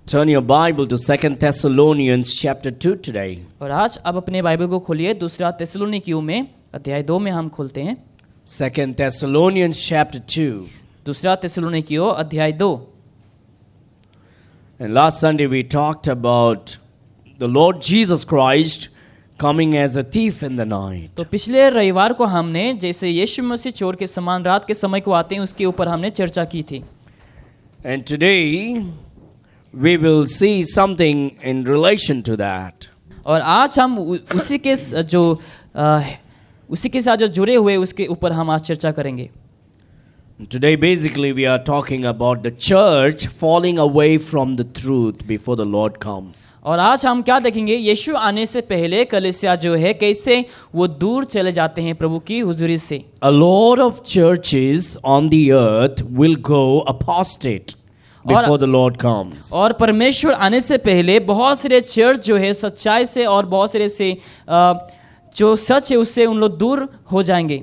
Turn your Bible to 2 Thessalonians chapter 2 today. और आज अब अपने बाइबल को खोलिए दूसरा थिस्सलुनीकियों में अध्याय 2 में हम खोलते हैं। 2 Thessalonians chapter 2. दूसरा थिस्सलुनीकियों अध्याय 2। And last Sunday we talked about the Lord Jesus Christ coming as a thief in the night. तो पिछले रविवार को हमने जैसे यीशु मसीह चोर के समान रात के समय को आते हैं उसके ऊपर हमने चर्चा की थी। And today we will see something in relation to that. और आज हम उसी के साथ जो जुड़े हुए उसके ऊपर हम आज चर्चा करेंगे। Today basically we are talking about the church falling away from the truth before the Lord comes. और आज हम क्या देखेंगे, यीशु आने से पहले कलीसिया जो है कैसे वो दूर चले जाते हैं प्रभु की हुजूरी से। A lot of churches on the earth will go apostate before the Lord comes. और परमेश्वर आने से पहले बहुत सारे चर्च जो है सच्चाई से और बहुत सारे से जो सच है उससे उन लोग दूर हो जाएंगे।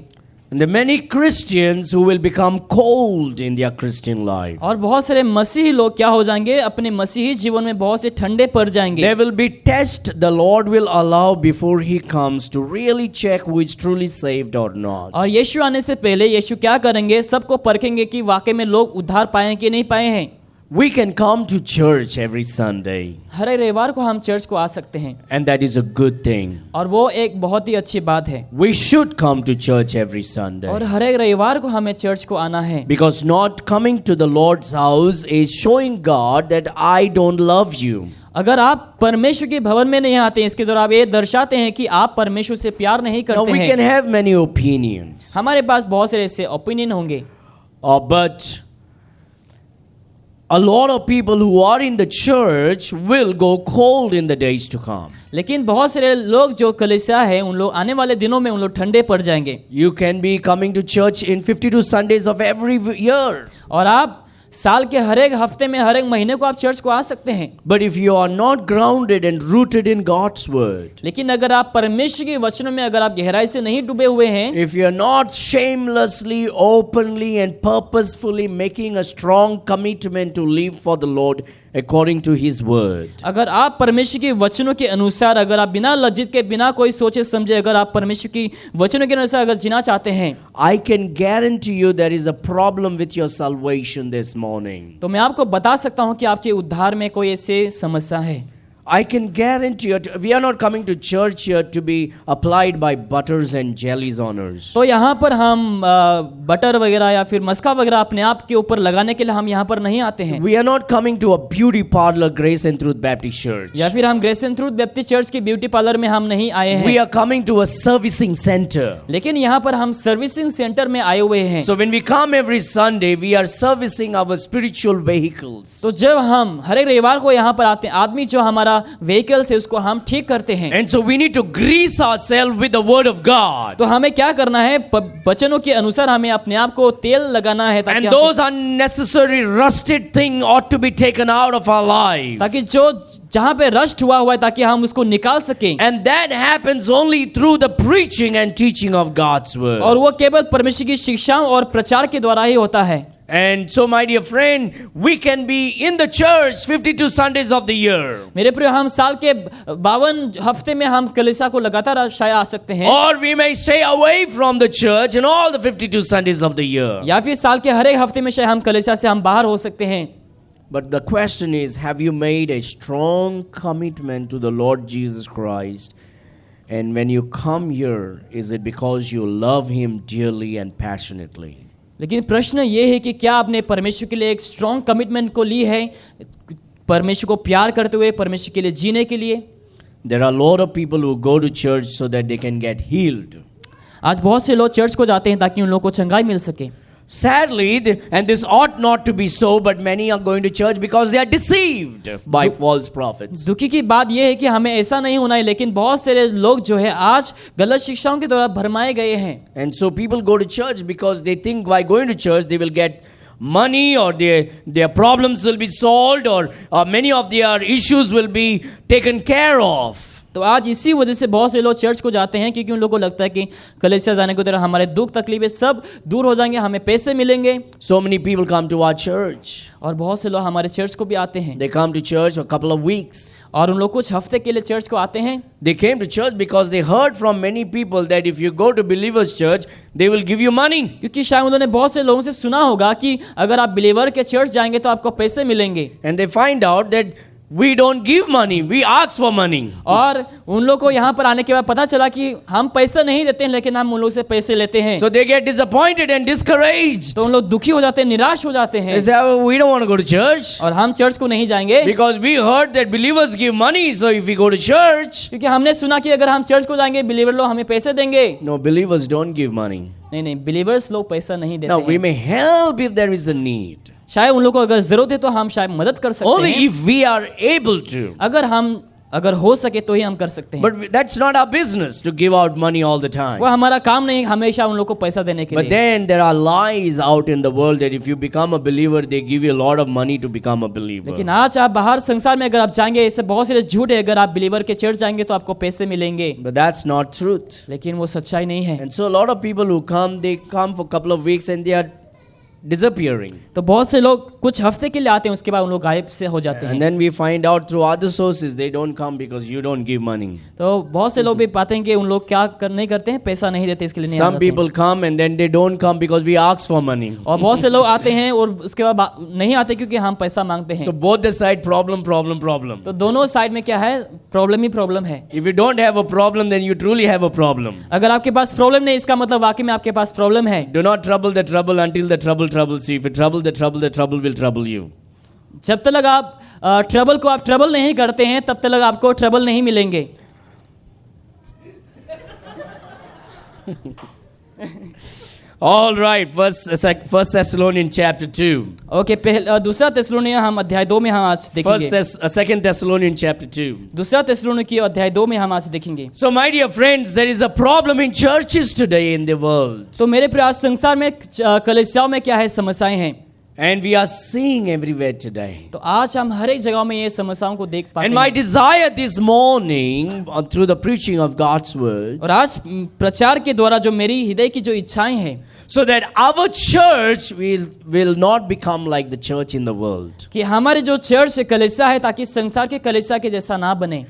And there are many Christians who will become cold in their Christian life. और बहुत सारे मसीही लोग क्या हो जाएंगे, अपने मसीही जीवन में बहुत से ठंडे पड़ जाएंगे। There will be tests the Lord will allow before He comes to really check who is truly saved or not. और यीशु आने से पहले यीशु क्या करेंगे, सबको परखेंगे कि वाकई में लोग उद्धार पाए कि नहीं पाए हैं। We can come to church every Sunday. हर रविवार को हम चर्च को आ सकते हैं। And that is a good thing. और वो एक बहुत ही अच्छी बात है। We should come to church every Sunday. और हर एक रविवार को हमें चर्च को आना है। Because not coming to the Lord's house is showing God that I don't love you. अगर आप परमेश्वर के भवन में नहीं आते हैं, इसके द्वारा आप ये दर्शाते हैं कि आप परमेश्वर से प्यार नहीं Now करते we हैं। can have many opinions. हमारे पास बहुत सारे ऐसे ओपिनियन होंगे। But a lot of people who are in the church will go cold in the days to come. लेकिन बहुत सारे लोग जो कलीसिया है उन लोग आने वाले दिनों में उन लोग ठंडे पड़ जाएंगे। You can be coming to church in 52 Sundays of every year. और आप साल के हर एक हफ्ते में हर एक महीने को आप चर्च को आ सकते हैं। But if you are not grounded and rooted in God's word, लेकिन अगर आप परमेश्वर के वचनों में अगर आप गहराई से नहीं डूबे हुए हैं, if you are not shamelessly, openly and purposefully making a strong commitment to live for the Lord according to His word, अगर आप परमेश्वर के वचनों के अनुसार अगर आप बिना लज्जित के बिना कोई सोचे समझे अगर आप परमेश्वर की वचनों के अनुसार अगर जीना चाहते हैं, I can guarantee you there is a problem with your salvation this morning. तो मैं आपको बता सकता हूं कि आपके उद्धार में कोई ऐसी समस्या है। I can guarantee you, we are not coming to church here to be applied by butters and jellies on us. तो यहाँ पर हम बटर वगैरह या फिर मस्का वगैरह अपने आप के ऊपर लगाने के लिए हम यहाँ पर नहीं आते हैं। We are not coming to a beauty parlor, Grace and Truth Baptist Church. या फिर हम Grace and Truth Baptist Church की ब्यूटी पार्लर में हम नहीं आए हैं। We are coming to a servicing center. लेकिन यहाँ पर हम सर्विसिंग सेंटर में आए हुए हैं। So when we come every Sunday, we are servicing our spiritual vehicles. तो जब हम हर एक रविवार को यहाँ पर आते हैं, आदमी जो हमारा व्हीकल्स है उसको हम ठीक करते हैं। And so we need to grease ourselves with the word of God. तो हमें क्या करना है, वचनों के अनुसार हमें अपने आप को तेल लगाना है And those unnecessary rusted things ought to be taken out of our life. ताकि जो जहाँ पे रस्ट हुआ है ताकि हम उसको निकाल सकें। And that happens only through the preaching and teaching of God's word. और वो केवल परमेश्वर की शिक्षा और प्रचार के द्वारा ही होता है। And so my dear friend, we can be in the church 52 Sundays of the year. मेरे प्रिय, हम साल के 52 हफ्ते में हम कलीसिया को लगातार शायद आ सकते हैं। Or we may stay away from the church in all the 52 Sundays of the year. या फिर साल के हर एक हफ्ते में शायद हम कलीसिया से हम बाहर हो सकते हैं। But the question is, have you made a strong commitment to the Lord Jesus Christ? And when you come here, is it because you love Him dearly and passionately? लेकिन प्रश्न ये है कि क्या आपने परमेश्वर के लिए एक स्ट्रॉन्ग कमिटमेंट को ली है, परमेश्वर को प्यार करते हुए परमेश्वर के लिए जीने के लिए। There are a lot of people who go to church so that they can get healed. आज बहुत से लोग चर्च को जाते हैं ताकि उन लोगों को चंगाई मिल सके। Sadly, and this ought not to be so, but many are going to church because they are deceived by false prophets. दुखी की बात यह है कि हमें ऐसा नहीं होना है, लेकिन बहुत सारे लोग जो है आज गलत शिक्षाओं के द्वारा भरमाए गए हैं। And so people go to church because they think by going to church they will get money, or their problems will be solved, or many of their issues will be taken care of. तो आज इसी वजह से बहुत से लोग church को जाते हैं, क्योंकि उन लोगों को लगता है कि कलीसिया जाने के द्वारा हमारे दुख तकलीफें सब दूर हो जाएंगे, हमें पैसे मिलेंगे। So many people come to our church. और बहुत से लोग हमारे चर्च को भी आते हैं, They come to church for a couple of weeks. और उन लोग कुछ हफ्ते के लिए चर्च को आते हैं। They came to church because they heard from many people that if you go to believers' church, they will give you money. क्योंकि शायद उन्होंने बहुत से लोगों से सुना होगा कि अगर आप बिलीवर के चर्च जाएंगे तो आपको पैसे मिलेंगे। And they find out that we don't give money, we ask for money. और उन लोग को यहाँ पर आने के बाद पता चला कि हम पैसा नहीं देते हैं, लेकिन हम उन लोग से पैसे लेते हैं। So they get disappointed and discouraged. तो उन लोग दुखी हो जाते हैं, निराश हो जाते हैं, They say, "Oh, we don't want to go to church और हम चर्च को नहीं जाएंगे because we heard that believers give money. So if we go to church." क्योंकि हमने सुना कि अगर हम चर्च को जाएंगे बिलीवर लोग हमें पैसे देंगे। No, believers don't give money. नहीं, बिलीवर्स लोग पैसा नहीं देते Now we हैं। may help if there is a need. शायद उन लोग को अगर जरूरत है तो हम शायद मदद कर सकते Only हैं, if we are able to. अगर हो सके तो ही हम कर सकते हैं। But that's not our business to give out money all the time. वो हमारा काम नहीं हमेशा उन लोग को पैसा देने के But लिए। then there are lies out in the world that if you become a believer, they give you a lot of money to become a believer. लेकिन आज आप बाहर संसार में अगर आप जाएंगे, ऐसे बहुत सारे झूठ है, अगर आप बिलीवर के चर्च जाएंगे तो आपको पैसे मिलेंगे, But that's not truth. लेकिन वो सच्चाई नहीं है। And so a lot of people who come, they come for a couple of weeks and they are disappearing. तो बहुत से लोग कुछ हफ्ते के लिए आते हैं, उसके बाद उन लोग गायब से हो जाते And हैं। then we find out through other sources they don't come because you don't give money. तो बहुत से लोग भी पाते हैं कि उन लोग क्या नहीं करते हैं, पैसा नहीं देते, इसके लिए नहीं Some आते हैं। people come and then they don't come because we ask for money. और बहुत से लोग आते हैं और उसके बाद नहीं आते क्योंकि हम पैसा मांगते हैं। So both the side problem. तो दोनों साइड में क्या है, प्रॉब्लम ही प्रॉब्लम है। If you don't have a problem, then you truly have a problem. अगर आपके पास प्रॉब्लम नहीं, इसका मतलब वाकई में आपके पास प्रॉब्लम है। Do not trouble the trouble until the trouble troubles you. If you trouble the trouble will trouble you. जब तक आप ट्रबल को आप ट्रबल नहीं करते हैं, तब तक आपको ट्रबल नहीं मिलेंगे। All right, First Thessalonians chapter 2. Okay, दूसरा थिस्सलुनीकियों हम अध्याय 2 में हम आज देखेंगे। Second Thessalonians chapter 2. दूसरा थिस्सलुनीकियों अध्याय 2 में हम आज देखेंगे। So my dear friends, there is a problem in churches today in the world. तो मेरे प्रिय, संसार में कलीसियाओं में क्या है, समस्याएं हैं, And we are seeing everywhere today. तो आज हम हर एक जगह में ये समस्याओं को देख पाते And my हैं। desire this morning through the preaching of God's word, और आज प्रचार के द्वारा जो मेरी हृदय की जो इच्छाएं हैं, so that our church will not become like the church in the world. कि हमारे जो चर्च कलीसिया है, ताकि संसार के कलीसिया के जैसा ना बने।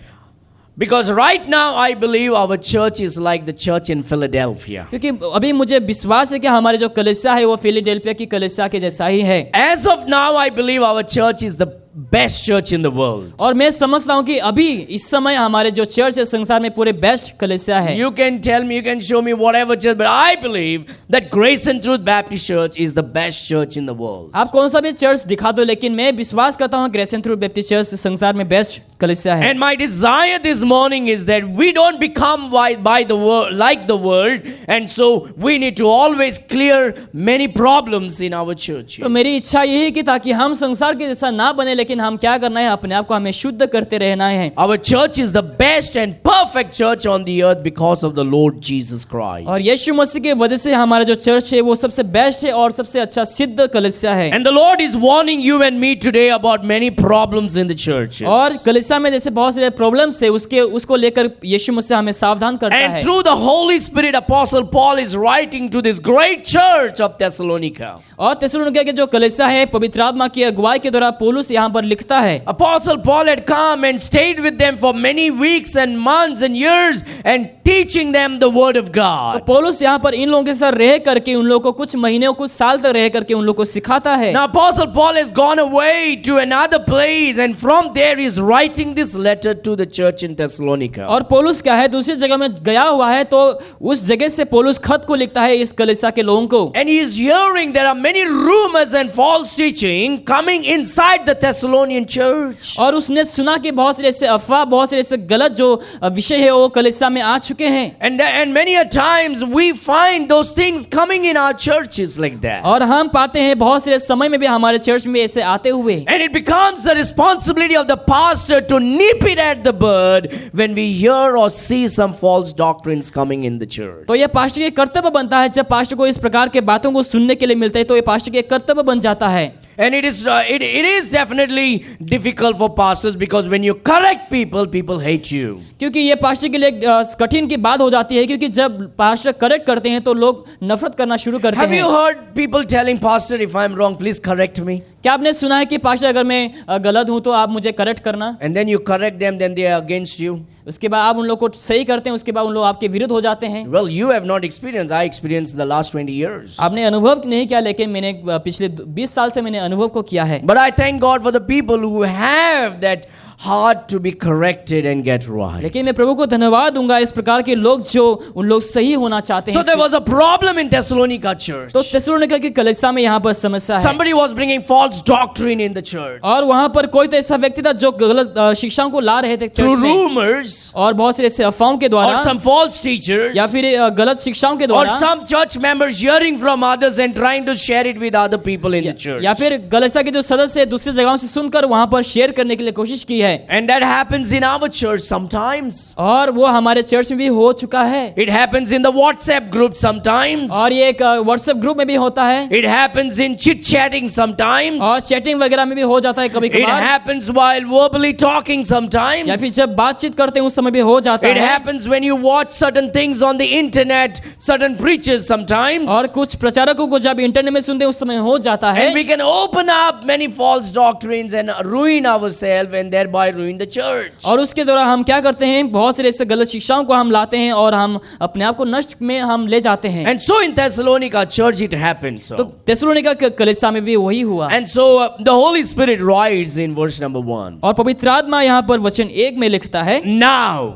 Because right now I believe our church is like the church in Philadelphia. क्योंकि अभी मुझे विश्वास है कि हमारे जो कलीसिया है वो फिलाडेल्फिया की कलीसिया के जैसा ही है। As of now, I believe our church is the best church in the world. और मैं समझता हूँ कि अभी इस समय हमारे जो चर्च है संसार में पूरे बेस्ट कलीसिया है। You can tell me, you can show me whatever church, but I believe that Grace and Truth Baptist Church is the best church in the world. आप कौन सा भी चर्च दिखा दो, लेकिन मैं विश्वास करता हूँ Grace and Truth Baptist Church संसार में बेस्ट कलीसिया है। And my desire this morning is that we don't become by the world, like the world, and so we need to always clear many problems in our church. तो मेरी इच्छा यही है कि ताकि हम संसार के जैसा ना बने, लेकिन हम क्या करना है, अपने आप को हमें शुद्ध करते रहना है। Our church is the best and perfect church on the earth because of the Lord Jesus Christ. और यीशु मसीह के वजह से हमारा जो चर्च है वो सबसे बेस्ट है और सबसे अच्छा सिद्ध कलीसिया है। And the Lord is warning you and me today about many problems in the church. और कलीसिया में जैसे बहुत सारे प्रॉब्लम्स है, उसको लेकर यीशु मसीह हमें सावधान करता है। And through the Holy Spirit, Apostle Paul is writing to this great church of Thessalonica. और थिस्सलुनीकियों के जो कलीसिया है, पवित्र आत्मा की अगुवाई के द्वारा पौलुस यहाँ पर लिखता है। Apostle Paul had come and stayed with them for many weeks and months and years and teaching them the word of तो God. पौलुस यहाँ पर इन लोगों के साथ रह करके उन लोगों को कुछ महीने कुछ साल तक रह करके उन लोगों को सिखाता है। Now Apostle Paul has gone away to another place and from there he is writing this letter to the church in Thessalonica. और पौलुस क्या है, दूसरी जगह में गया हुआ है, तो उस जगह से पौलुस खत को लिखता है इस कलीसिया के लोगों को। And he is hearing there are many rumors and false teaching coming inside the Thessalonian church. और उसने सुना कि बहुत से ऐसे अफवाह, बहुत से ऐसे गलत जो विषय है वो कलीसिया में आ चुके हैं। And many a times we find those things coming in our churches like that. और हम पाते हैं बहुत से समय में भी हमारे चर्च में ऐसे आते हुए। And it becomes the responsibility of the pastor to nip it at the bud when we hear or see some false doctrines coming in the church. तो ये पास्टर के कर्तव्य बनता है, जब पास्टर को इस प्रकार के बातों को सुनने के लिए मिलता है तो ये पास्टर के कर्तव्य बन जाता है। And it is definitely difficult for pastors because when you correct people, people hate you. क्योंकि ये पास्टर के लिए कठिन की बात हो जाती है, क्योंकि जब पास्टर करेक्ट करते हैं तो लोग नफरत करना शुरू करते Have हैं। you heard people telling pastor, if I'm wrong, please correct me? क्या आपने सुना है कि पास्टर अगर मैं गलत हूं तो आप मुझे करेक्ट करना? And then you correct them, then they are against you. उसके बाद आप उन लोग को सही करते हैं, उसके बाद उन लोग आपके विरुद्ध हो जाते हैं। Well, you have not experienced. I experienced the last 20 years. आपने अनुभव नहीं किया, लेकिन मैंने पिछले 20 साल से मैंने अनुभव को किया है। But I thank God for the people who have that heart to be corrected and get right. लेकिन मैं प्रभु को धन्यवाद दूंगा इस प्रकार के लोग जो उन लोग सही होना चाहते हैं। So there was a problem in Thessalonica church. तो थिस्सलुनीका की कलीसिया में यहाँ पर समस्या है। Somebody was bringing false doctrine in the church. और वहाँ पर कोई तो ऐसा व्यक्ति था जो गलत शिक्षाओं को ला रहे थे Through चर्च में, rumors और बहुत से ऐसे अफवाहों के or द्वारा some false teachers या फिर गलत शिक्षाओं के or द्वारा some church members hearing from others and trying to share it with other people in the church. या फिर कलीसिया के जो सदस्य दूसरी जगहों से सुनकर वहाँ पर शेयर करने के लिए कोशिश की है। And that happens in our church sometimes. और वो हमारे चर्च में भी हो चुका है। It happens in the WhatsApp group sometimes. और ये एक व्हाट्सएप ग्रुप में भी होता है। It happens in chit-chatting sometimes. और चैटिंग वगैरह में भी हो जाता है कभी It कभार। happens while verbally talking sometimes. या फिर जब बातचीत करते हैं उस समय भी हो जाता It है। happens when you watch certain things on the internet, certain preachers sometimes. और कुछ प्रचारकों को जब इंटरनेट में सुनते हैं उस समय हो जाता है। And we can open up many false doctrines and ruin ourselves and thereby ruin the church. और उसके द्वारा हम क्या करते हैं, बहुत सारे ऐसे गलत शिक्षाओं को हम लाते हैं और हम अपने आप को नष्ट में हम ले जाते हैं। And so in Thessalonica church it happened so. तो थिस्सलुनीका के कलीसिया में भी वही हुआ। And so the Holy Spirit writes in verse number 1. और पवित्र आत्मा यहाँ पर वचन 1 में लिखता है, Now.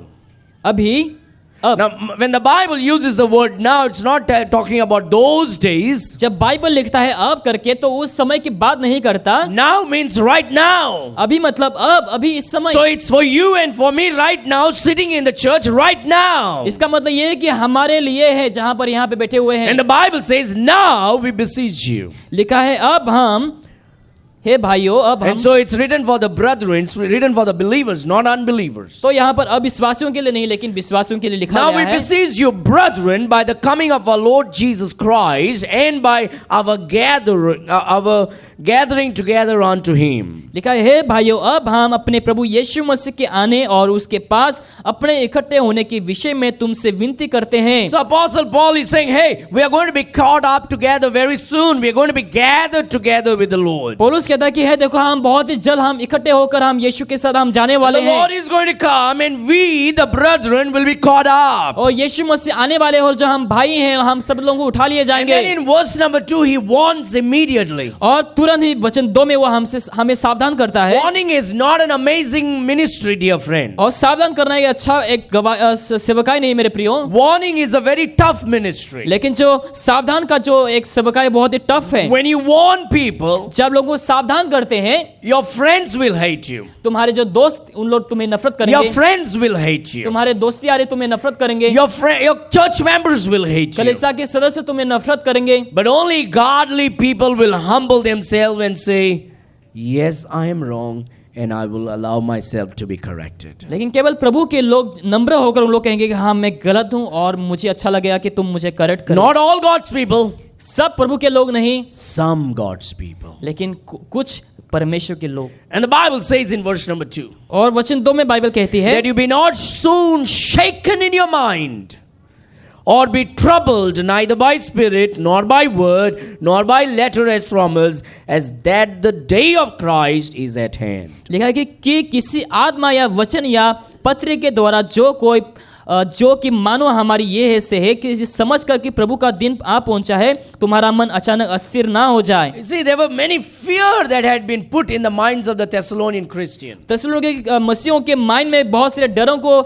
अभी, अब। Now when the Bible uses the word now, it's not talking about those days. जब बाइबल लिखता है अब करके तो उस समय की बात नहीं करता। Now means right now. अभी मतलब अब, अभी इस समय। So it's for you and for me right now, sitting in the church right now. इसका मतलब ये है कि हमारे लिए है जहां पर यहाँ पे बैठे हुए हैं। And the Bible says, now we beseech you. लिखा है अब हम, हे भाइयों अब हम। And so it's written for the brethren, it's written for the believers, not unbelievers. तो यहाँ पर अविश्वासियों के लिए नहीं लेकिन विश्वासियों के लिए लिखा Now गया we है। beseech you, brethren, by the coming of our Lord Jesus Christ and by our gathering together unto Him. लिखा है, हे भाइयों अब हम अपने प्रभु यीशु मसीह के आने और उसके पास अपने इकट्ठे होने के विषय में तुमसे विनती करते हैं। So Apostle Paul is saying, hey, we are going to be caught up together very soon. We are going to be gathered together with the Lord. पौलुस कहता है कि है देखो हम बहुत ही जल्द हम इकट्ठे होकर हम यीशु के साथ हम जाने वाले The हैं। Lord is going to come and we, the brethren, will be caught up. और यीशु मसीह आने वाले और जो हम भाई हैं हम सब लोगों को उठा लिए And जाएंगे। then in verse number 2, he warns immediately. और तुरंत ही वचन 2 में वो हमें सावधान करता है। Warning is not an amazing ministry, dear friends. और सावधान करना एक अच्छा एक सेवकाई नहीं मेरे प्रियो। Warning is a very tough ministry. लेकिन जो सावधान का जो एक सेवकाई बहुत ही टफ है। When you warn people, जब लोगों को सावधान करते हैं, your friends will hate you. तुम्हारे जो दोस्त उन लोग तुम्हें नफरत Your करेंगे। friends will hate you. तुम्हारे दोस्ती यारी तुम्हें नफरत करेंगे। Your church members will hate you. कलीसिया के सदस्य तुम्हें नफरत करेंगे। But only godly people will humble themselves and say, yes, I am wrong and I will allow myself to be corrected. लेकिन केवल प्रभु के लोग नम्र होकर उन लोग कहेंगे कि हाँ मैं गलत हूँ और मुझे अच्छा लगेगा कि तुम मुझे करेक्ट करो। Not all God's people. सब प्रभु के लोग नहीं, Some God's people. लेकिन कुछ परमेश्वर के लोग। And the Bible says in verse number 2, और वचन 2 में बाइबल कहती है, that you be not soon shaken in your mind, or be troubled neither by spirit, nor by word, nor by letter as from us, as that the day of Christ is at hand. लिखा है कि किसी आत्मा या वचन या पत्र के द्वारा जो कि मानो हमारी ये है से है कि समझ कर कि प्रभु का दिन आ पहुंचा है, तुम्हारा मन अचानक अस्थिर ना हो जाए। You see, there were many fear that had been put in the minds of the Thessalonian Christian. थिस्सलुनीके मसीहों के माइंड में बहुत सारे डरों को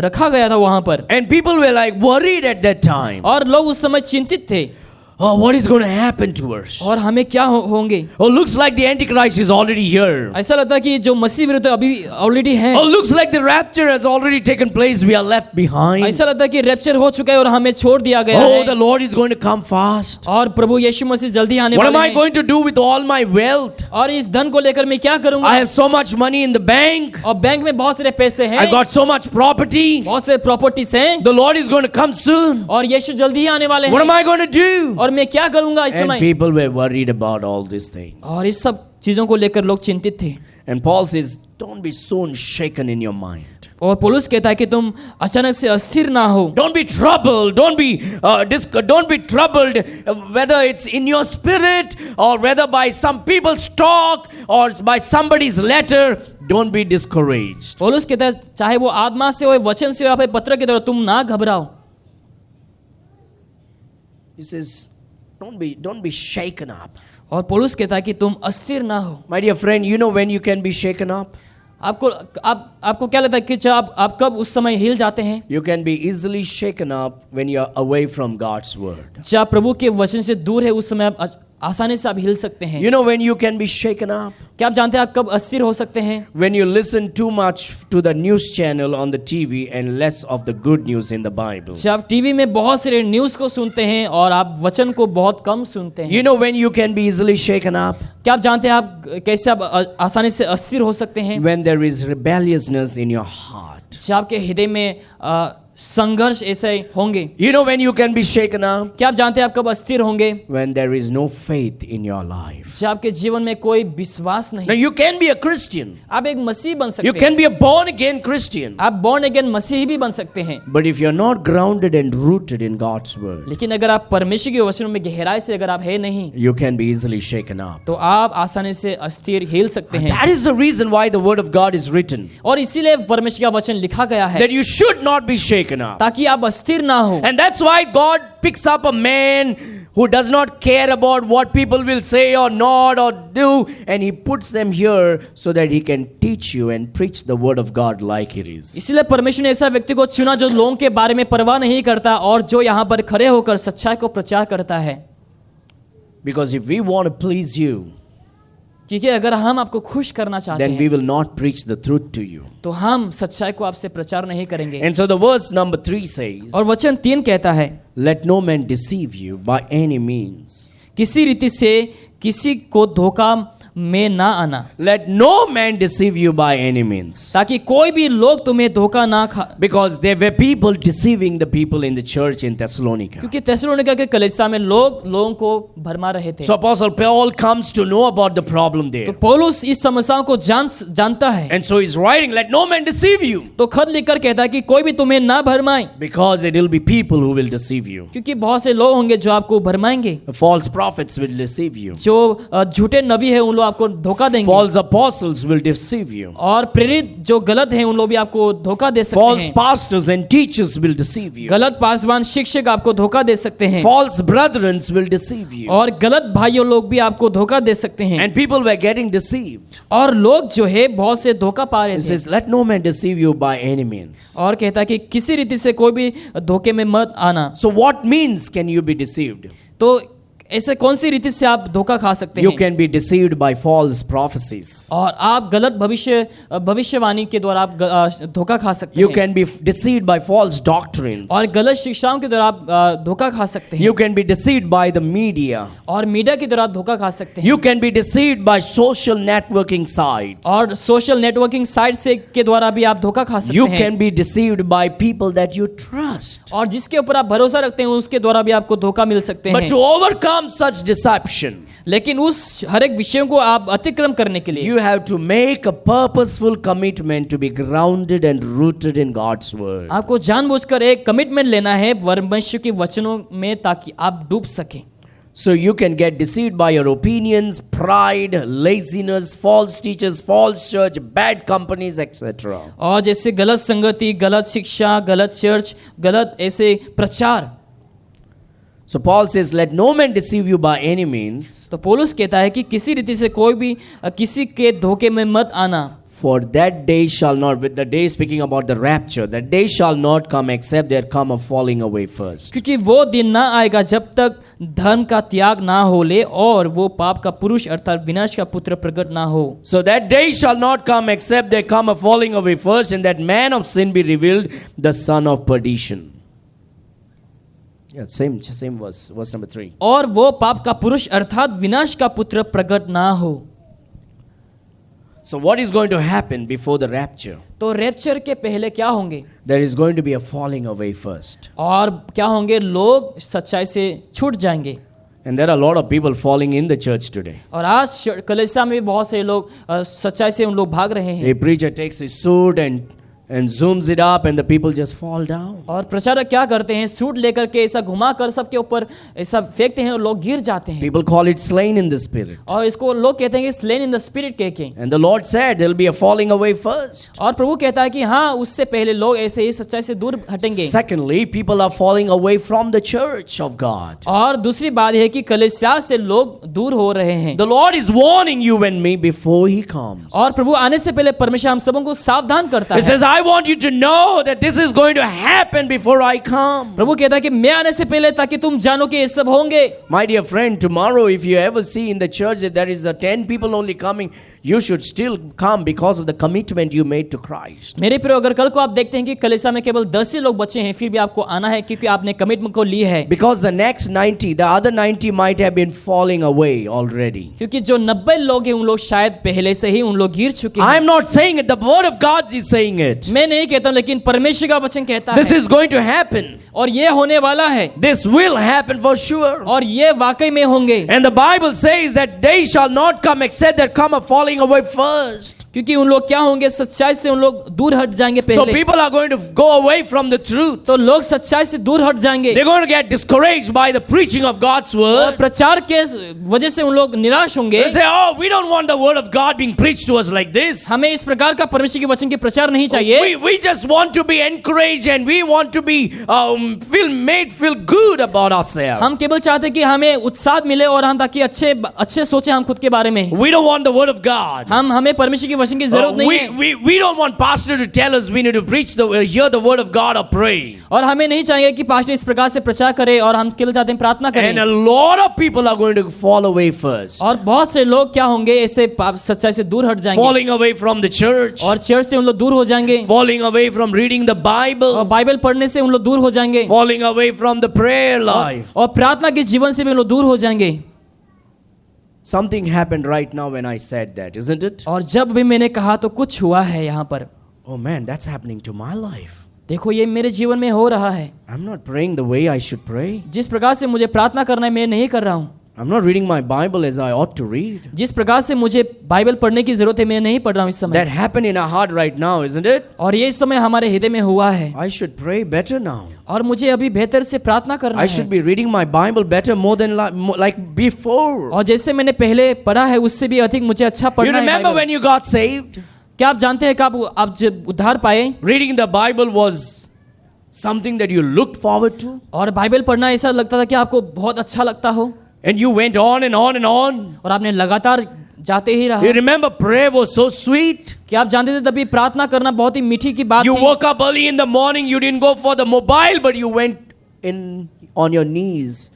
रखा गया था वहां पर। And people were like worried at that time. और लोग उस समय चिंतित थे। Oh, what is going to happen to us? और हमें क्या होंगे? Oh, looks like the Antichrist is already here. ऐसा लगता है कि जो मसीह विरुद्ध अभी ऑलरेडी है। Oh, looks like the rapture has already taken place. We are left behind. ऐसा लगता है कि रैप्चर हो चुका है और हमें छोड़ दिया गया Oh, है। the Lord is going to come fast. और प्रभु यीशु मसीह जल्दी आने What वाले am I हैं। going to do with all my wealth? और इस धन को लेकर मैं क्या करूंगा? I have so much money in the bank. और बैंक में बहुत सारे पैसे हैं। I got so much property. बहुत सारे प्रॉपर्टीज हैं। The Lord is going to come soon. और यीशु जल्दी ही आने वाले What am हैं। I going to do? और मैं क्या करूंगा इस And समय? people were worried about all these things. और इस सब चीजों को लेकर लोग चिंतित थे। And Paul says, don't be soon shaken in your mind. और पौलुस कहता है कि तुम अचानक से अस्थिर ना हो। Don't be troubled. Don't be troubled, whether it's in your spirit or whether by some people's talk or by somebody's letter. Don't be discouraged. पौलुस कहता है चाहे वो आत्मा से हो, वचन से हो या फिर पत्र के द्वारा, तुम ना घबराओ। He says, don't be shaken up. और पौलुस कहता है कि तुम अस्थिर ना हो। My dear friend, you know when you can be shaken up? आपको क्या लगता है कि जब आप कब उस समय हिल जाते हैं? You can be easily shaken up when you're away from God's word. जब प्रभु के वचन से दूर है उस समय आप आसानी से आप हिल सकते हैं। You know when you can be shaken up? क्या आप जानते हैं आप कब अस्थिर हो सकते हैं? When you listen too much to the news channel on the TV and less of the good news in the Bible. जब आप टीवी में बहुत सारे न्यूज़ को सुनते हैं और आप वचन को बहुत कम सुनते हैं। You know when you can be easily shaken up? क्या आप जानते हैं आप कैसे आप आसानी से अस्थिर हो सकते हैं? When there is rebelliousness in your heart. जब आपके हृदय में संघर्ष ऐसे होंगे। You know when you can be shaken up? क्या आप जानते हैं आप कब अस्थिर होंगे? When there is no faith in your life. जब आपके जीवन में कोई विश्वास Now नहीं। you can be a Christian. आप एक मसीह बन सकते You हैं। can be a born again Christian. आप बॉर्न अगेन मसीही भी बन सकते हैं। But if you're not grounded and rooted in God's word, लेकिन अगर आप परमेश्वर के वचनों में गहराई से अगर आप है नहीं, you can be easily shaken up. तो आप आसानी से अस्थिर हिल सकते हैं। That is the reason why the word of God is written. और इसीलिए परमेश्वर का वचन लिखा गया है That you should not be shaken up. ताकि आप अस्थिर ना हो। And that's why God picks up a man who does not care about what people will say or not or do, and he puts them here so that he can teach you and preach the word of God like it is. इसलिए परमेश्वर ने ऐसा व्यक्ति को चुना जो लोगों के बारे में परवाह नहीं करता और जो यहाँ पर खड़े होकर सच्चाई को प्रचार करता है। Because if we want to please you, क्योंकि अगर हम आपको खुश करना चाहते then we हैं will not preach the truth to you. तो हम सच्चाई को आपसे प्रचार नहीं करेंगे। And so the verse number 3 says, और वचन 3 कहता है, let no man deceive you by any means. किसी रीति से किसी को धोखा में ना आना, Let no man deceive you by any means. ताकि कोई भी लोग तुम्हें धोखा ना खा। Because there were people deceiving the people in the church in Thessalonica. क्योंकि थेसलोनिका के कलीसिया में लोगों को भरमा रहे थे। So Apostle Paul comes to know about the problem तो there. पौलुस इस समस्याओं को जानता है। And so he's writing, let no man deceive you. तो खत लिखकर कहता है कि कोई भी तुम्हें ना भरमाए, Because it will be people who will deceive you. क्योंकि बहुत से लोग होंगे जो आपको भरमाएंगे। The false prophets will deceive you. जो झूठे नबी है उन लोग आपको धोखा देंगे। False apostles will deceive you. और प्रेरित जो गलत हैं उन लोग भी आपको धोखा दे सकते False हैं। pastors and teachers will deceive you. गलत पासवान शिक्षक आपको धोखा दे सकते हैं। False brethren will deceive you. और गलत भाइयों लोग भी आपको धोखा दे सकते हैं। And people were getting deceived. और लोग जो है बहुत से धोखा पा रहे It थे। says, let no man deceive you by any means. और कहता है कि किसी रीति से कोई भी धोखे में मत आना। So what means can you be deceived? तो ऐसे कौन सी रीति से आप धोखा खा सकते You हैं? can be deceived by false prophecies. और आप गलत भविष्यवाणी के द्वारा आप धोखा खा सकते You हैं। can be deceived by false doctrines. और गलत शिक्षाओं के द्वारा आप धोखा खा सकते हैं। You can be deceived by the media. और मीडिया के द्वारा धोखा खा सकते हैं। You can be deceived by social networking sites. और सोशल नेटवर्किंग साइट से के द्वारा भी आप धोखा खा सकते You हैं। can be deceived by people that you trust. और जिसके ऊपर आप भरोसा रखते हैं उसके द्वारा भी आपको धोखा मिल सकते But हैं। to overcome such deception, लेकिन उस हर एक विषयों को आप अतिक्रम करने के लिए you have to make a purposeful commitment to be grounded and rooted in God's word. आपको जानबूझकर एक कमिटमेंट लेना है परमेश्वर के वचनों में ताकि आप डूब सकें। So you can get deceived by your opinions, pride, laziness, false teachers, false church, bad companies, etc. और जैसे गलत संगति, गलत शिक्षा, गलत चर्च, गलत ऐसे प्रचार। So Paul says, let no man deceive you by any means, तो पौलुस कहता है कि किसी रीति से कोई भी किसी के धोखे में मत आना। for that day shall not, with the day speaking about the rapture, that day shall not come except there come a falling away first. क्योंकि वो दिन ना आएगा जब तक धर्म का त्याग ना हो ले और वो पाप का पुरुष अर्थात विनाश का पुत्र प्रकट ना हो। So that day shall not come except there come a falling away first, and that man of sin be revealed, the son of perdition. Yeah, same verse number 3. और वो पाप का पुरुष अर्थात विनाश का पुत्र प्रकट ना हो। So what is going to happen before the rapture? तो रैप्चर के पहले क्या होंगे? There is going to be a falling away first. और क्या होंगे? लोग सच्चाई से छूट जाएंगे। And there are a lot of people falling in the church today. और आज कलीसिया में भी बहुत से लोग सच्चाई से उन लोग भाग रहे हैं। A preacher takes his sword and zooms it up and the people just fall down. और प्रचारक क्या करते हैं, सूट लेकर के ऐसा घुमा कर सबके ऊपर ऐसा फेंकते हैं और लोग गिर जाते हैं। People call it slain in the spirit. और इसको लोग कहते हैं कि slain in the spirit कहके। And the Lord said there'll be a falling away first. और प्रभु कहता है कि हाँ, उससे पहले लोग ऐसे ही सच्चाई से दूर हटेंगे। Secondly, people are falling away from the church of God. और दूसरी बात है कि कलीसिया से लोग दूर हो रहे हैं। The Lord is warning you and me before He comes. और प्रभु आने से पहले परमेश्वर हम सबों को सावधान करता He है। says, I want you to know that this is going to happen before I come. प्रभु कहता है कि मैं आने से पहले ताकि तुम जानो कि ये सब होंगे। My dear friend, tomorrow if you ever see in the church that there is 10 people only coming, you should still come because of the commitment you made to Christ. मेरे प्रिय, अगर कल को आप देखते हैं कि कलीसिया में केवल 10 ही लोग बचे हैं, फिर भी आपको आना है क्योंकि आपने कमिटमेंट को ली है। Because the next 90, the other 90 might have been falling away already. क्योंकि जो 90 लोग हैं उन लोग शायद पहले से ही उन लोग गिर चुके I हैं। am not saying it, the word of God is saying it. मैं नहीं कहता हूं, लेकिन परमेश्वर का वचन कहता This है is going to happen. और ये होने वाला है This will happen for sure. और ये वाकई में होंगे। And the Bible says that they shall not come except there come a falling away first. क्योंकि उन लोग क्या होंगे, सच्चाई से उन लोग दूर हट जाएंगे So पहले। people are going to go away from the truth. तो लोग सच्चाई से दूर हट जाएंगे They're going to get discouraged by the preaching of God's और word. प्रचार के वजह से उन लोग निराश होंगे। They say, oh, we don't want the word of God being preached to us like this. हमें इस प्रकार का परमेश्वर के वचन के प्रचार नहीं चाहिए। We just want to be encouraged and we want to be feel good about ourselves. हम केवल चाहते हैं कि हमें उत्साह मिले और हम ताकि अच्छे सोचे हम खुद के बारे में। We don't want the word of God. हमें परमेश्वर के वचन की जरूरत नहीं है। We don't want pastor to tell us we need to hear the word of God or pray. और हमें नहीं चाहिए कि पास्टर इस प्रकार से प्रचार करे और हम केवल चाहते हैं प्रार्थना करें। And a lot of people are going to fall away first. और बहुत से लोग क्या होंगे, ऐसे सच्चाई से दूर हट जाएंगे। Falling away from the church. और चर्च से उन लोग दूर हो जाएंगे। Falling away from reading the Bible. और बाइबल पढ़ने से उन लोग दूर हो जाएंगे। Falling away from the prayer life. और प्रार्थना के जीवन से भी उन लोग दूर हो जाएंगे। Something happened right now when I said that, isn't it? और जब भी मैंने कहा तो कुछ हुआ है यहाँ पर। Oh man, that's happening to my life. देखो ये मेरे जीवन में हो रहा है। I'm not praying the way I should pray. जिस प्रकार से मुझे प्रार्थना करना है मैं नहीं कर रहा हूँ। I'm not reading my Bible as I ought to read. जिस प्रकार से मुझे बाइबल पढ़ने की जरूरत है मैं नहीं पढ़ रहा हूँ इस समय। That happened in our heart right now, isn't it? और ये इस समय हमारे हृदय में हुआ है। I should pray better now. और मुझे अभी बेहतर से प्रार्थना करना I should है। be reading my Bible better more than like before. और जैसे मैंने पहले पढ़ा है उससे भी अधिक मुझे अच्छा You पढ़ना है remember Bible. when you got saved? क्या आप जानते हैं कि आप जब उद्धार पाए Reading the Bible was something that you looked forward to, और बाइबल पढ़ना ऐसा लगता था कि आपको बहुत अच्छा लगता हो and you went on and on and on. और आपने लगातार जाते ही रहा। You remember prayer was so sweet. क्या आप जानते थे तभी प्रार्थना करना बहुत ही मीठी की बात You थी। woke up early in the morning. You didn't go for the mobile, but you went in on your knees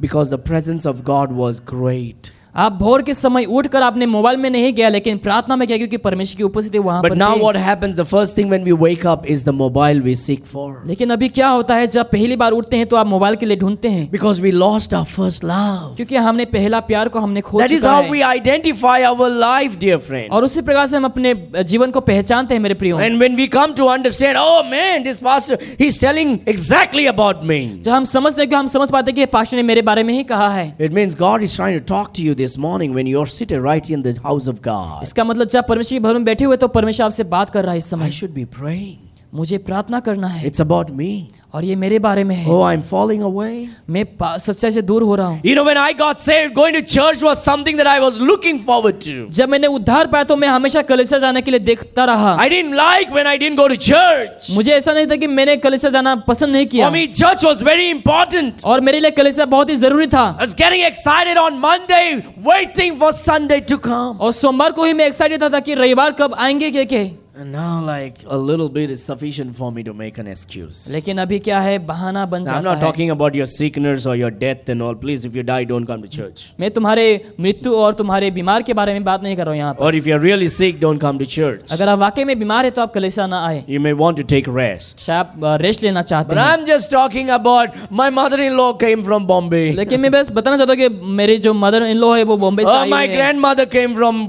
because the presence of God was great. आप भोर के समय उठकर आपने मोबाइल में नहीं गया लेकिन प्रार्थना में गया क्योंकि परमेश्वर की उपस्थिति वहां But पर now थी। what happens? The first thing when we wake up is the mobile we seek for. लेकिन अभी क्या होता है, जब पहली बार उठते हैं तो आप मोबाइल के लिए ढूंढते हैं Because we lost our first love. क्योंकि हमने पहला प्यार को हमने खो That is चुका how है। we identify our life, dear friend. और उसी प्रकार से हम अपने जीवन को पहचानते हैं मेरे प्रियो। And when we come to understand, oh man, this pastor, he's telling exactly about me. जब हम समझते हैं कि हम समझ पाते हैं कि ये पास्टर ने मेरे बारे में ही कहा है। It means God is trying to talk to you this morning when you're seated right in the house of God. इसका मतलब जब परमेश्वर के भवन में बैठे हुए तो परमेश्वर आपसे बात कर रहा है इस I समय। should be praying. मुझे प्रार्थना करना है It's about me. और ये मेरे बारे में है। Oh, I'm falling away. मैं सच्चाई से दूर हो रहा हूँ। You know, when I got saved, going to church was something that I was looking forward to. जब मैंने उद्धार पाया तो मैं हमेशा कलीसिया जाने के लिए देखता रहा। I didn't like when I didn't go to church. मुझे ऐसा नहीं था कि मैंने कलीसिया जाना पसंद नहीं किया For me, church was very important. और मेरे लिए कलीसिया बहुत ही जरूरी था। I was getting excited on Monday, waiting for Sunday to come. और सोमवार को ही मैं एक्साइटेड था कि रविवार कब आएंगे के। And now, like, a little bit is sufficient for me to make an excuse. लेकिन अभी क्या है, बहाना बन Now, I'm जाता not है। talking about your sickness or your death and all. Please, if you die, don't come to church. मैं तुम्हारे मृत्यु और तुम्हारे बीमार के बारे में बात नहीं कर रहा हूँ यहाँ पर। Or if you're really sick, don't come to church. अगर आप वाकई में बीमार है तो आप कलीसिया ना आए। You may want to take rest. शायद आप रेस्ट लेना चाहते But हैं। I'm just talking about my mother-in-law came from Bombay. लेकिन मैं बस बताना चाहता हूँ कि मेरी जो मदर इन लॉ है वो बॉम्बे से आई My हुई है grandmother came from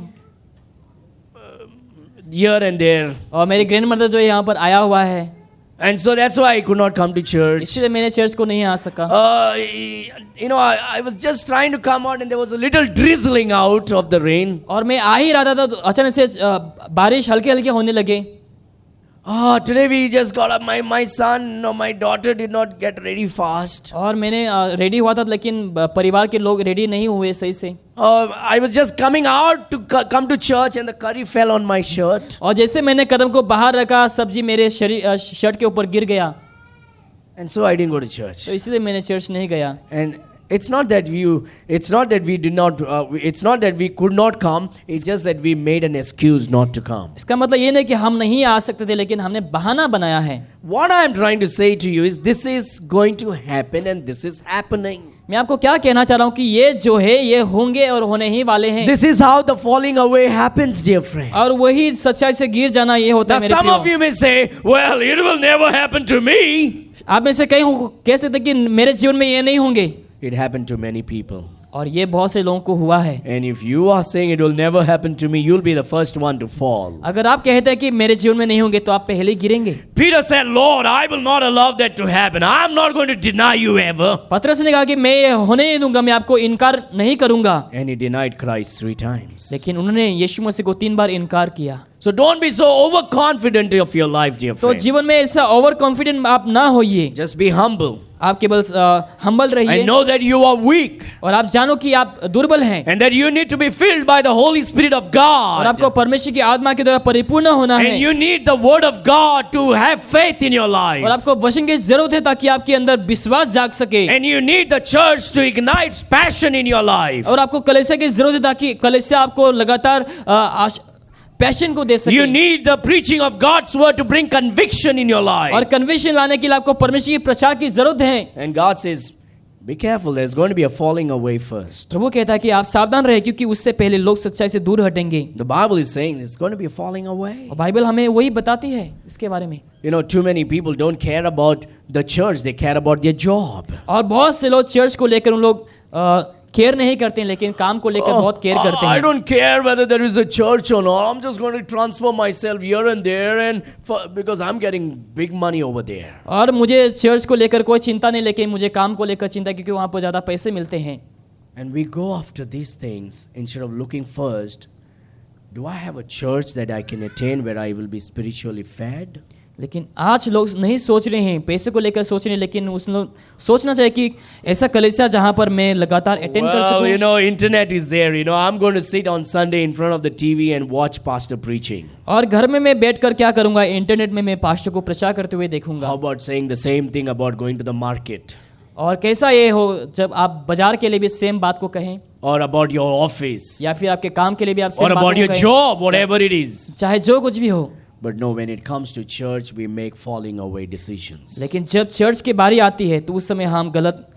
here and there. और मेरी ग्रैंड मदर जो है यहाँ पर आया हुआ है। And so that's why I could not come to church. इसलिए मैंने चर्च को नहीं आ सका. I was just trying to come out and there was a little drizzling out of the rain. और मैं आ ही रहा था तो अचानक से बारिश हल्के हल्के होने लगे. Today we just got up. My son or my daughter did not get ready fast. और मैंने रेडी हुआ था लेकिन परिवार के लोग रेडी नहीं हुए सही से. I was just coming out to come to church and the curry fell on my shirt. और जैसे मैंने कदम को बाहर रखा सब्जी मेरे शर्ट के ऊपर गिर गया. And so I didn't go to church. तो इसलिए मैंने चर्च नहीं गया. And it's not that we could not come. It's just that we made an excuse not to come. इसका मतलब ये नहीं कि हम नहीं आ सकते थे लेकिन हमने बहाना बनाया है. What I am trying to say to you is this is going to happen and this is happening. मैं आपको क्या कहना चाह रहा हूँ कि ये जो है ये होंगे और होने ही वाले हैं. This is how the falling away happens, dear friend. और वही सच्चाई से गिर जाना ये होता है मेरे प्रियो. Now some of you may say, well, it will never happen to me. आप में से कई कह सकते कि मेरे जीवन में ये नहीं होंगे. It happened to many people. और ये बहुत से लोगों को हुआ है. And if you are saying it will never happen to me, you'll be the first one to fall. अगर आप कहते हैं कि मेरे जीवन में नहीं होंगे तो आप पहले गिरेंगे. Peter said, Lord, I will not allow that to happen. I'm not going to deny you ever. पतरस ने कहा कि मैं ये होने नहीं दूंगा, मैं आपको इनकार नहीं करूंगा. And he denied Christ 3 times. लेकिन उन्होंने यीशु मसीह को 3 बार इनकार किया. So don't be so overconfident of your life, dear friends. तो जीवन में ऐसा ओवर कॉन्फिडेंट आप ना होइए. Just be humble. आप केवल हम्बल रहिए. And know that you are weak. और आप जानो कि आप दुर्बल हैं. And that you need to be filled by the Holy Spirit of God. और आपको परमेश्वर की आत्मा के द्वारा परिपूर्ण होना है. And you need the word of God to have faith in your life. और आपको वचन की जरूरत है ताकि आपके अंदर विश्वास जाग सके. And you need the church to ignite passion in your life. और आपको कलीसिया की जरूरत है ताकि कलीसिया आपको लगातार पैशन को दे सके. You need the preaching of God's word to bring conviction in your life. और कन्विक्शन लाने के लिए आपको परमेश्वर की प्रचार की जरूरत है. And God says, be careful, there's going to be a falling away first. प्रभु कहता है कि आप सावधान रहे क्योंकि उससे पहले लोग सच्चाई से दूर हटेंगे. The Bible is saying it's going to be a falling away. और बाइबल हमें वही बताती है इसके बारे में. You know, too many people don't care about the church, they care about their job. और बहुत से लोग चर्च को लेकर उन लोग केयर नहीं करते हैं लेकिन काम को लेकर बहुत केयर करते हैं. I don't care whether there is a church or not. I'm just going to transfer myself here and there and because I'm getting big money over there. और मुझे चर्च को लेकर कोई चिंता नहीं लेकिन मुझे काम को लेकर चिंता क्योंकि वहाँ पर ज़्यादा पैसे मिलते हैं. And we go after these things instead of looking first, do I have a church that I can attend where I will be spiritually fed? लेकिन आज लोग नहीं सोच रहे हैं, पैसे को लेकर सोच रहे हैं, लेकिन उस लोग सोचना चाहिए कि ऐसा कलीसिया जहां पर मैं लगातार अटेंड कर सकूं. Well, you know, internet is there. You know, I'm going to sit on Sunday in front of the TV and watch pastor preaching. और घर में मैं बैठकर क्या करूंगा, इंटरनेट में मैं पास्टर को प्रचार करते हुए देखूंगा. How about saying the same thing about going to the market? और कैसा ये हो जब आप बाजार के लिए भी सेम बात को कहें, or about your office, या फिर आपके काम के लिए भी आप सेम or बात को about your कहें, job, whatever it is. चाहे जो कुछ भी हो. But no, when it comes to church, we make falling away decisions. लेकिन जब चर्च की बारी आती है तो उस समय हम गलत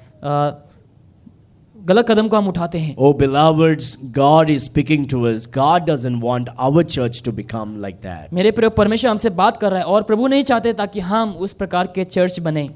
कदम को हम उठाते हैं. Oh beloveds, God is speaking to us. God doesn't want our church to become like that. मेरे प्रिय परमेश्वर हमसे बात कर रहा है और प्रभु नहीं चाहते ताकि हम उस प्रकार के चर्च बने.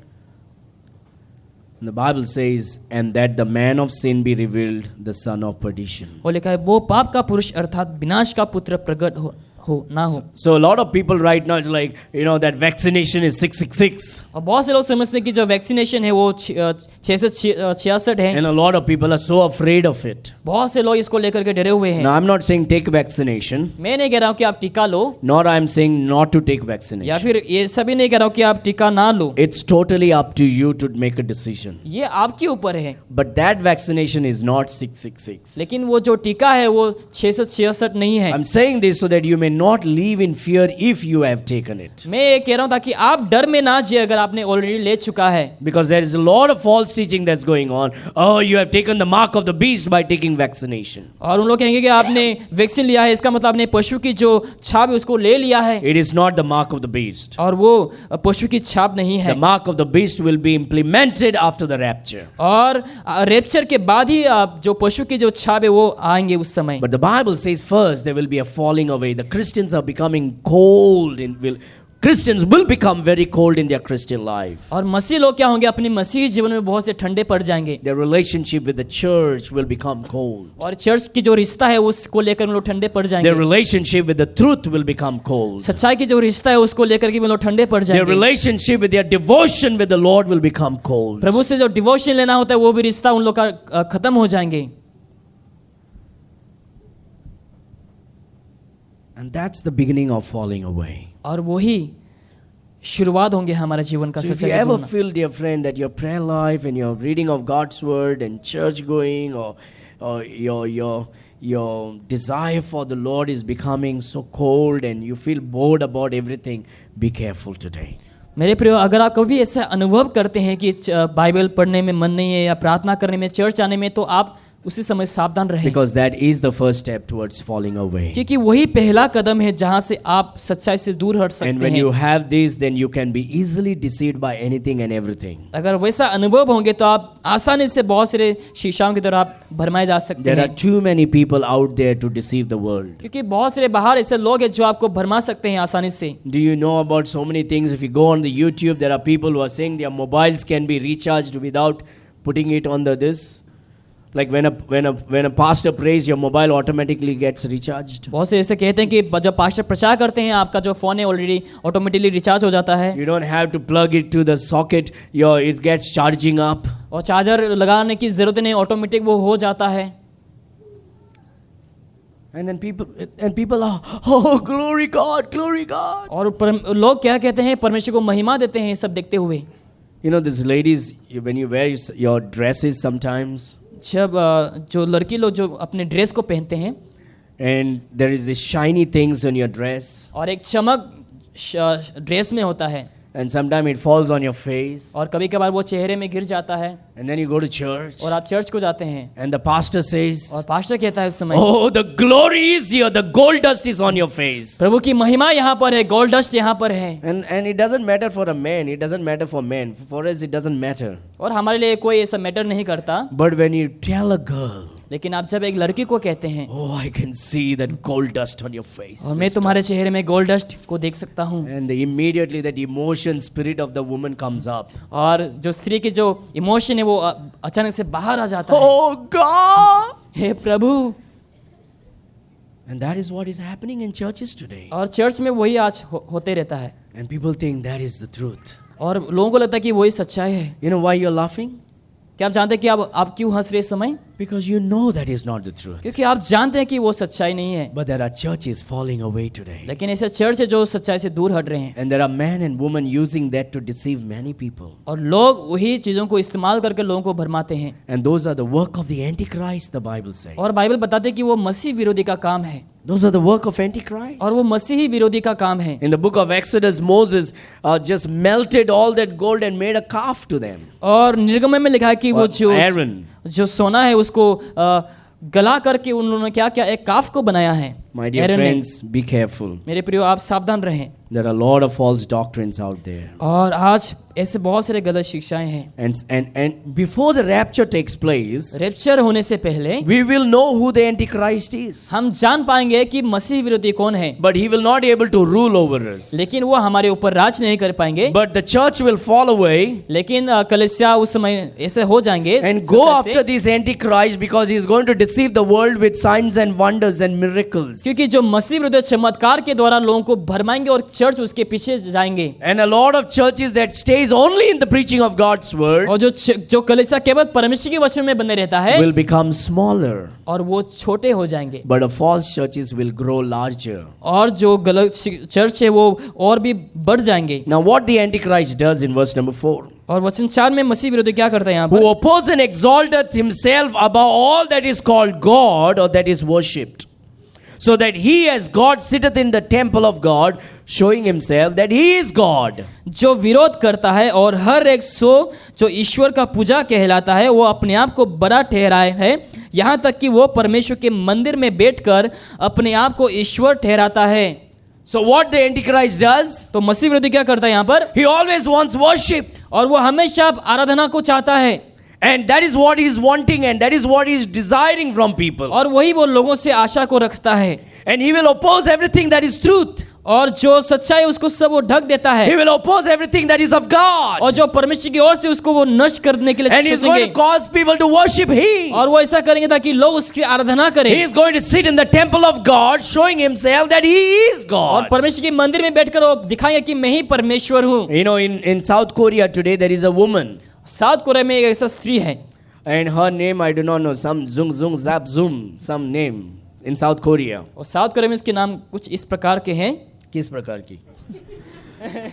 The Bible says, and that the man of sin be revealed, the son of perdition. और लिखा है वो पाप का पुरुष अर्थात विनाश का पुत्र प्रकट हो ना हो. So a lot of people right now is like, you know, that vaccination is 666. और बहुत से लोग समझते हैं कि जो वैक्सीनेशन है वो 666 है. And a lot of people are so afraid of it. बहुत से लोग इसको लेकर के डरे हुए हैं. Now I'm not saying take vaccination. मैं नहीं कह रहा हूँ कि आप टीका लो. Nor I'm saying not to take vaccination. या फिर ये सभी नहीं कह रहा हूँ कि आप टीका ना लो. It's totally up to you to make a decision. ये आपके ऊपर है. But that vaccination is not 666. लेकिन वो जो टीका है वो 666 नहीं है. I'm saying this so that you may not live in fear if you have taken it. मैं ये कह रहा हूँ ताकि आप डर में ना जिए अगर आपने ऑलरेडी ले चुका है. Because there is a lot of false teaching that's going on. Oh, you have taken the mark of the beast by taking vaccination. और उन लोग कहेंगे कि आपने वैक्सीन लिया है इसका मतलब आपने पशु की जो छाप है उसको ले लिया है. It is not the mark of the beast. और वो पशु की छाप नहीं है. The mark of the beast will be implemented after the rapture. और रैप्चर के बाद ही जो पशु की जो छाप है वो आएंगे उस समय. But the Bible says first there will be a falling away. The Christians are becoming cold Christians will become very cold in their Christian life. और मसीह लोग क्या होंगे, अपने मसीही जीवन में बहुत से ठंडे पड़ जाएंगे। Their relationship with the church will become cold. और चर्च की जो रिश्ता है उसको लेकर वो लोग ठंडे पड़ Their जाएंगे। relationship with the truth will become cold. सच्चाई की जो रिश्ता है उसको लेकर के वो लोग ठंडे पड़ Their जाएंगे। relationship with their devotion with the Lord will become cold. प्रभु से जो डिवोशन लेना होता है वो भी रिश्ता उन लोग का खत्म हो जाएंगे। And that's the beginning of falling away. और वही शुरुआत होंगे हमारे जीवन का So if सच्चाई you से ever दूर feel, dear friend, that your prayer life and your reading of God's word and church going or your desire for the Lord is becoming so cold and you feel bored about everything, be careful today. मेरे प्रियो, अगर आप कभी ऐसा अनुभव करते हैं कि बाइबल पढ़ने में मन नहीं है या प्रार्थना करने में, चर्च आने में, तो आप उसी समय सावधान रहें, Because that is the first step towards falling away. क्योंकि वही पहला कदम है जहां से आप सच्चाई से दूर हट And सकते when you हैं। have this, then you can be easily deceived by anything and everything. अगर वैसा अनुभव होंगे तो आप आसानी से बहुत सारे शीशाओं की तरह आप भरमाए जा सकते There are हैं, too many people out there to deceive the world. क्योंकि बहुत सारे बाहर ऐसे लोग हैं जो आपको भरमा सकते हैं आसानी से। Do you know about so many things? If you go on the YouTube, there are people who are saying their mobiles can be recharged without putting it on the this. Like when a pastor prays, your mobile automatically gets recharged. बहुत से ऐसे कहते हैं कि जब pastor प्रचार करते हैं आपका जो फोन है ऑलरेडी ऑटोमेटिकली रिचार्ज हो जाता है, You don't have to plug it to the socket. It gets charging up. और चार्जर लगाने की जरूरत नहीं, ऑटोमेटिक वो हो जाता है। And then people are, oh, glory God, glory God. और लोग क्या कहते हैं, परमेश्वर को महिमा देते हैं सब देखते हुए। You know, these ladies, when you wear your dresses sometimes, जब जो लड़की लोग जो अपने ड्रेस को पहनते हैं and there is this shiny things on your dress, और एक चमक ड्रेस में होता है, and sometimes it falls on your face, और कभी कभार वो चेहरे में गिर जाता है, and then you go to church, और आप चर्च को जाते हैं and the pastor says, और पास्टर कहता है उस समय, oh, the glory is here, the gold dust is on your face. प्रभु की महिमा यहाँ पर है, गोल्ड डस्ट यहाँ पर है। And it doesn't matter for a man, it doesn't matter for men. For us, it doesn't matter. और हमारे लिए कोई ऐसा मैटर नहीं करता, But when you tell a girl, लेकिन आप जब एक लड़की को कहते हैं, oh, I can see that gold dust on your face, और मैं तुम्हारे चेहरे में गोल्ड डस्ट को देख सकता हूँ, and immediately that emotion, spirit of the woman comes up. और जो स्त्री की जो इमोशन है वो अचानक से बाहर आ जाता है, Oh God! हे प्रभु। And that is what is happening in churches today. और चर्च में वही आज होते रहता है, And people think that is the truth. और लोगों को लगता है कि वही सच्चाई है। You know why you're laughing? क्या आप जानते हैं कि आप क्यों हंस रहे इस समय? Because you know that is not the truth. क्योंकि आप जानते हैं कि वो सच्चाई नहीं है, But there are churches falling away today. लेकिन ऐसे चर्च है जो सच्चाई से दूर हट रहे हैं, And there are men and women using that to deceive many people. और लोग वही चीजों को इस्तेमाल करके लोगों को भरमाते हैं। And those are the work of the Antichrist, the Bible says. और बाइबल बताते हैं कि वो मसीह विरोधी का काम है, Those are the work of Antichrist. और वो मसीही विरोधी का काम है। In the book of Exodus, Moses just melted all that gold and made a calf to them. और निर्गमन में लिखा है कि वो Aaron. जो सोना है उसको गला करके उन्होंने क्या क्या एक काफ को बनाया है। My dear एरन ने। friends, be careful. मेरे प्रियो, आप सावधान रहें। There are a lot of false doctrines out there. और आज ऐसे बहुत सारे गलत शिक्षाएं हैं। And before the rapture takes place, rapture होने से पहले we will know who the Antichrist is. हम जान पाएंगे कि मसीह विरोधी कौन है, But he will not be able to rule over us. लेकिन वो हमारे ऊपर राज नहीं कर पाएंगे। But the church will fall away लेकिन कलीसिया उस समय ऐसे हो जाएंगे and go सच्चाई से, after this Antichrist because he is going to deceive the world with signs and wonders and miracles. क्योंकि जो मसीह विरोधी चमत्कार के द्वारा लोगों को भरमाएंगे और चर्च उसके पीछे जाएंगे। And a lot of churches that stays only in the preaching of God's word और जो कलीसिया केवल परमेश्वर के वचन में बने रहता है will become smaller. और वो छोटे हो जाएंगे। But the false churches will grow larger. और जो गलत चर्च है वो और भी बढ़ जाएंगे। Now what the Antichrist does in verse number 4. और वचन 4 में मसीह विरोधी क्या करता है यहाँ Who पर? opposes and exalteth himself above all that is called God or that is worshipped, so that he as God sitteth in the temple of God, showing himself that he is God. जो विरोध करता है और हर एक सो जो ईश्वर का पूजा कहलाता है वो अपने आप को बड़ा ठहराए है, यहाँ तक कि वो परमेश्वर के मंदिर में बैठकर अपने आप को ईश्वर ठहराता है। So what the Antichrist does? तो मसीह विरोधी क्या करता है यहाँ पर? He always wants worship. और वो हमेशा आराधना को चाहता है, And that is what he is wanting and that is what he is desiring from people. और वही वो लोगों से आशा को रखता है, And he will oppose everything that is truth. और जो सच्चाई उसको सब वो ढक देता है, He will oppose everything that is of God. और जो परमेश्वर की ओर से उसको वो नष्ट करने के लिए And He is going to सोचेंगे, cause people to worship Him. और वो ऐसा करेंगे ताकि लोग उसकी आराधना He करें, is going to sit in the temple of God, showing Himself that He is और God. परमेश्वर के मंदिर में बैठकर वो दिखाएंगे कि मैं ही परमेश्वर हूँ। You know, in South Korea today, there is a woman. South Korea में एक ऐसा स्त्री है, And her name, I do not know, some Zung Zung Zap Zoom, some name in South Korea. और साउथ कोरिया में इसके नाम कुछ इस प्रकार के हैं। किस प्रकार की?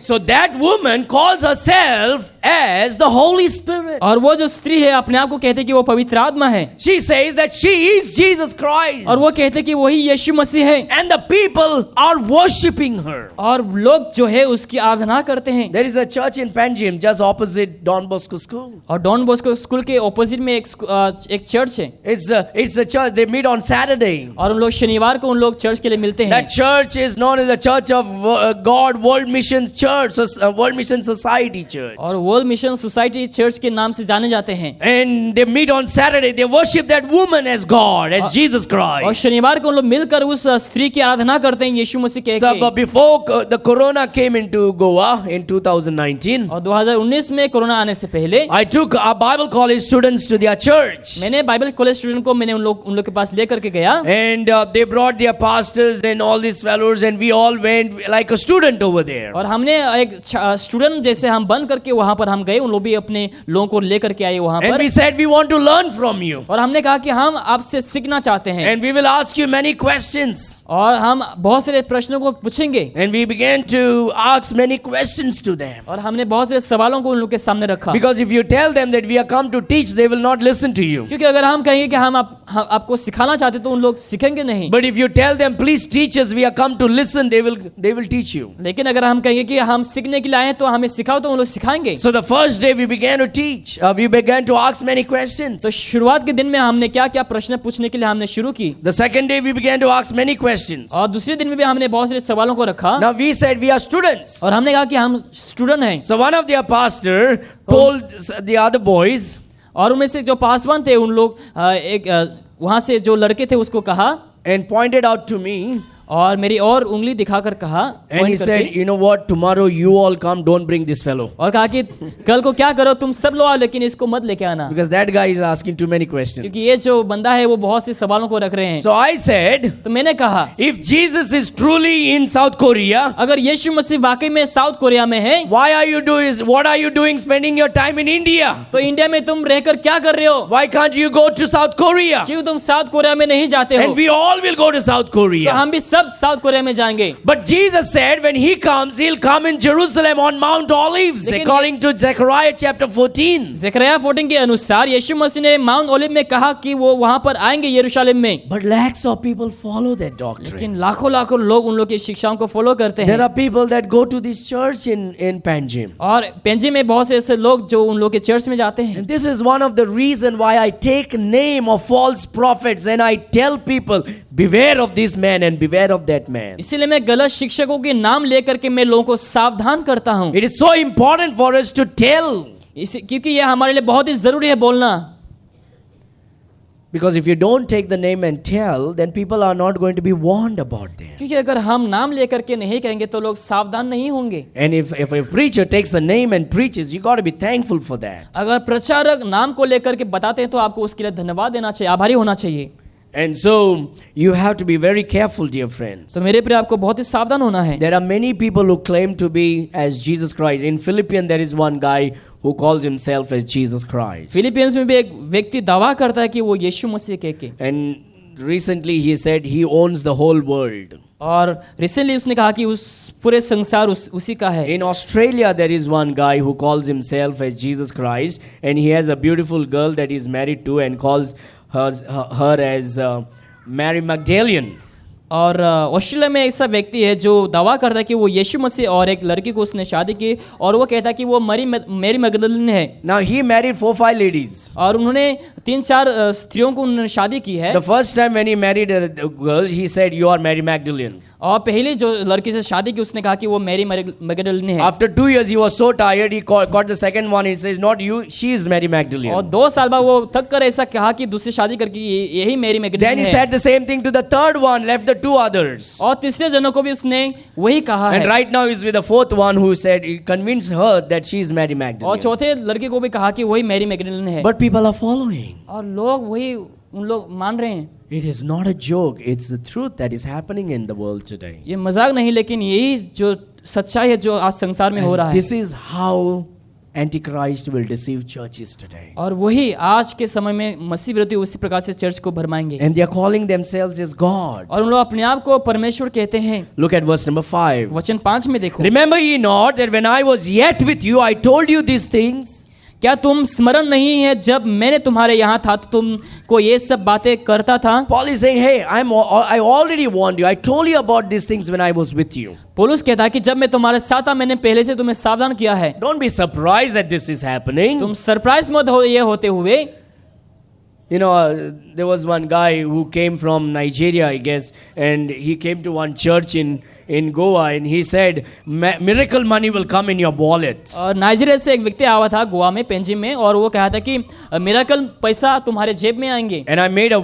So that woman calls herself as the Holy Spirit. और वो जो स्त्री है अपने आप को कहते कि वो पवित्र आत्मा है, She says that she is Jesus Christ. और वो कहते कि वही यीशु मसीह है, And the people are worshipping her. और लोग जो है उसकी आराधना करते हैं। There is a church in Panjim just opposite Don Bosco School. और डॉन बॉस्को स्कूल के ऑपोजिट में एक चर्च है, It's a church. They meet on Saturday. और उन लोग शनिवार को उन लोग चर्च के लिए मिलते हैं। That church is known as the Church of God World Mission Church, World Mission Society Church. और वर्ल्ड मिशन सोसाइटी चर्च के नाम से जाने जाते हैं। And they meet on Saturday. They worship that woman as God, as Jesus और Christ. शनिवार को उन लोग मिलकर उस स्त्री की आराधना करते हैं यीशु मसीह के। So before the corona came into Goa in 2019, और 2019 में कोरोना आने से पहले I took our Bible college students to their church. मैंने बाइबल कॉलेज स्टूडेंट को मैंने उन लोग के पास लेकर के गया, And they brought their pastors and all these fellows, and we all went like a student over there. और हमने एक स्टूडेंट जैसे हम बन करके वहां पर हम गए, उन लोग भी अपने लोगों को लेकर के आए वहां And पर, we said we want to learn from you. और हमने कहा कि हम आपसे सीखना चाहते हैं, And we will ask you many questions. और हम बहुत सारे प्रश्नों को पूछेंगे। And we began to ask many questions to them. और हमने बहुत सारे सवालों को उन लोग के सामने रखा, Because if you tell them that we are come to teach, they will not listen to you. क्योंकि अगर हम कहेंगे कि हम आपको सिखाना चाहते तो उन लोग सीखेंगे नहीं, But if you tell them, please teach us, we are come to listen, they will teach you. लेकिन अगर हम कहेंगे कि हम सीखने के लिए आए हैं तो हमें सिखाओ तो उन लोग सिखाएंगे। So the first day we began to teach. We began to ask many questions. तो शुरुआत के दिन में हमने क्या क्या प्रश्न पूछने के लिए हमने शुरू की, The second day we began to ask many questions. और दूसरे दिन में भी हमने बहुत सारे सवालों को रखा, Now we said we are students. और हमने कहा कि हम स्टूडेंट हैं। So one of their pastor told the other boys, और उनमें से जो पासवान थे उन लोग वहां से जो लड़के थे उसको कहा, and pointed out to me, और मेरी और उंगली दिखाकर कहा, and he point said, करके, you know what, tomorrow you all come, don't bring this fellow. और कहा कि कल को क्या करो तुम सब लोग आओ लेकिन इसको मत लेके आना, Because that guy is asking too many questions. क्योंकि ये जो बंदा है वो बहुत से सवालों को रख रहे हैं। So I said, तो मैंने कहा if Jesus is truly in South Korea, अगर यीशु मसीह वाकई में साउथ कोरिया में है, what are you doing spending your time in India? तो इंडिया में तुम रहकर क्या कर रहे हो? Why can't you go to South Korea? क्यों तुम साउथ कोरिया में नहीं जाते हो? And we all will go to South तो Korea. हम भी सब साउथ कोरिया में जाएंगे। But Jesus said when he comes, he'll come in Jerusalem on Mount Olives, लेकिन according to Zechariah chapter 14. Zakaria 14 के अनुसार यीशु मसीह ने माउंट ओलिव में कहा कि वो वहां पर आएंगे यरूशलेम में। But lakhs of people follow that doctrine. लेकिन लाखों लाखों लोग उन लोग की शिक्षाओं को फॉलो करते There हैं, are people that go to this church in Panjim. और पेंजी में बहुत से ऐसे लोग जो उन लोग के चर्च में जाते हैं। And this is one of the reason why I take name of false prophets and I tell people, beware of this man and beware of that man. इसीलिए मैं गलत शिक्षकों के नाम लेकर के मैं लोगों को सावधान करता हूँ, It is so important for us to tell. क्योंकि यह हमारे लिए बहुत ही जरूरी है बोलना। Because if you don't take the name and tell, then people are not going to be warned about them. क्योंकि अगर हम नाम लेकर के नहीं कहेंगे तो लोग सावधान नहीं होंगे। And if a preacher takes the name and preaches, you got to be thankful for that. अगर प्रचारक नाम को लेकर के बताते हैं तो आपको उसके लिए धन्यवाद देना चाहिए, आभारी होना चाहिए। And so you have to be very careful, dear friends. तो मेरे प्रिय आपको बहुत ही सावधान होना है। There are many people who claim to be as Jesus Christ. In Philippians, there is one guy who calls himself as Jesus Christ. Philippians में भी एक व्यक्ति दावा करता है कि वो यीशु मसीह के And recently he said he owns the whole world. और रिसेंटली उसने कहा कि उस पूरे संसार उसी का है। In Australia, there is one guy who calls himself as Jesus Christ, and he has a beautiful girl that he is married to and calls her as Mary Magdalene. और ऑस्ट्रेलिया में ऐसा व्यक्ति है जो दावा करता है कि वो यीशु मसीह और एक लड़की को उसने शादी की और वो कहता है कि वो मैरी मैगदलीन है। Now he married 4-5 ladies. और उन्होंने 3-4 स्त्रियों को उन्होंने शादी की है। The first time when he married a girl, he said, "You are Mary Magdalene." और पहले जो लड़की से शादी की उसने कहा कि वो मैरी मैगडलिनी है। After 2 years, he was so tired, he got the second one. He says, "Not you, she is Mary और Magdalene." 2 साल बाद वो थक कर ऐसा कहा कि दूसरी शादी करके यही मैरी Then मैगडलिनी he है। said the same thing to the third one, left the 2 others. और तीसरे जनों को भी उसने वही कहा And है। right now he's with the fourth one who said, he convinced her that she is Mary और Magdalene. चौथे लड़के को भी कहा कि वही मैरी मैगडलिनी है। But people are following. और लोग वही उन लोग मान रहे हैं। It is not a joke, it's the truth that is happening in the world today. ये मजाक नहीं, लेकिन यही जो सच्चाई है जो आज संसार में हो रहा And है। this is how Antichrist will deceive churches today. और वही आज के समय में मसीह विरोधी उसी प्रकार से चर्च को भरमाएंगे। And they are calling themselves as God. और उन लोग अपने आप को परमेश्वर कहते हैं। Look at verse number 5. वचन 5 में देखो, Remember ye not that when I was yet with you, I told you these things? क्या तुम स्मरण नहीं है जब मैंने तुम्हारे यहाँ था तो तुमको ये सब बातें करता था। Paul is saying, hey, I already warned you. I told you about these things when I was with you. पौलुस कहता है कि जब मैं तुम्हारे साथ था मैंने पहले से तुम्हें सावधान किया है। Don't be surprised that this is happening. तुम सरप्राइज मत हो ये होते हुए। You know, there was one guy who came from Nigeria, I guess, and he came to one church in Goa, and he said, miracle money will come in your wallets. और Nigeria से एक व्यक्ति आया था गोवा में पेंजिम में, और वो कहा था कि मिरेकल पैसा तुम्हारे जेब में आएंगे। And I made a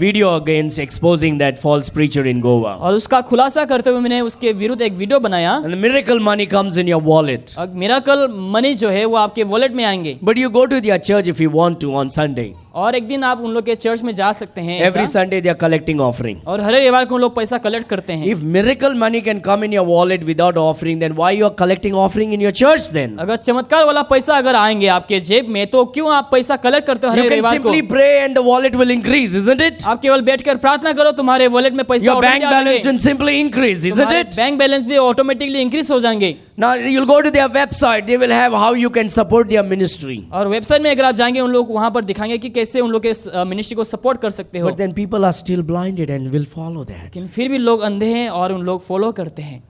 video against exposing that false preacher in Goa. और उसका खुलासा करते हुए मैंने उसके विरुद्ध एक वीडियो बनाया। And the miracle money comes in your wallet. Miracle money जो है वो आपके वॉलेट में आएंगे। But you go to their church if you want to on Sunday. और एक दिन आप उन लोग के चर्च में जा सकते हैं। Every Sunday they are collecting offering. और हर रविवार को उन लोग पैसा कलेक्ट करते हैं। If miracle money can come in your wallet without offering, then why you are collecting offering in your church then? अगर चमत्कार वाला पैसा अगर आएंगे आपके जेब में तो क्यों आप पैसा कलेक्ट करते हो हर You can रविवार को? simply pray and the wallet will increase, isn't it? आप केवल बैठकर प्रार्थना करो, तुम्हारे वॉलेट में पैसा Your bank balance will simply increase, isn't it? Bank balance भी ऑटोमेटिकली इंक्रीज हो जाएंगे। Now you'll go to their website, they will have how you can support their ministry. और वेबसाइट में अगर आप जाएंगे उन लोग वहां पर दिखाएंगे कि कैसे उन लोग के मिनिस्ट्री को सपोर्ट कर सकते हो। But then people are still blinded and will follow that. लेकिन फिर भी लोग अंधे हैं और उन लोग फॉलो करते हैं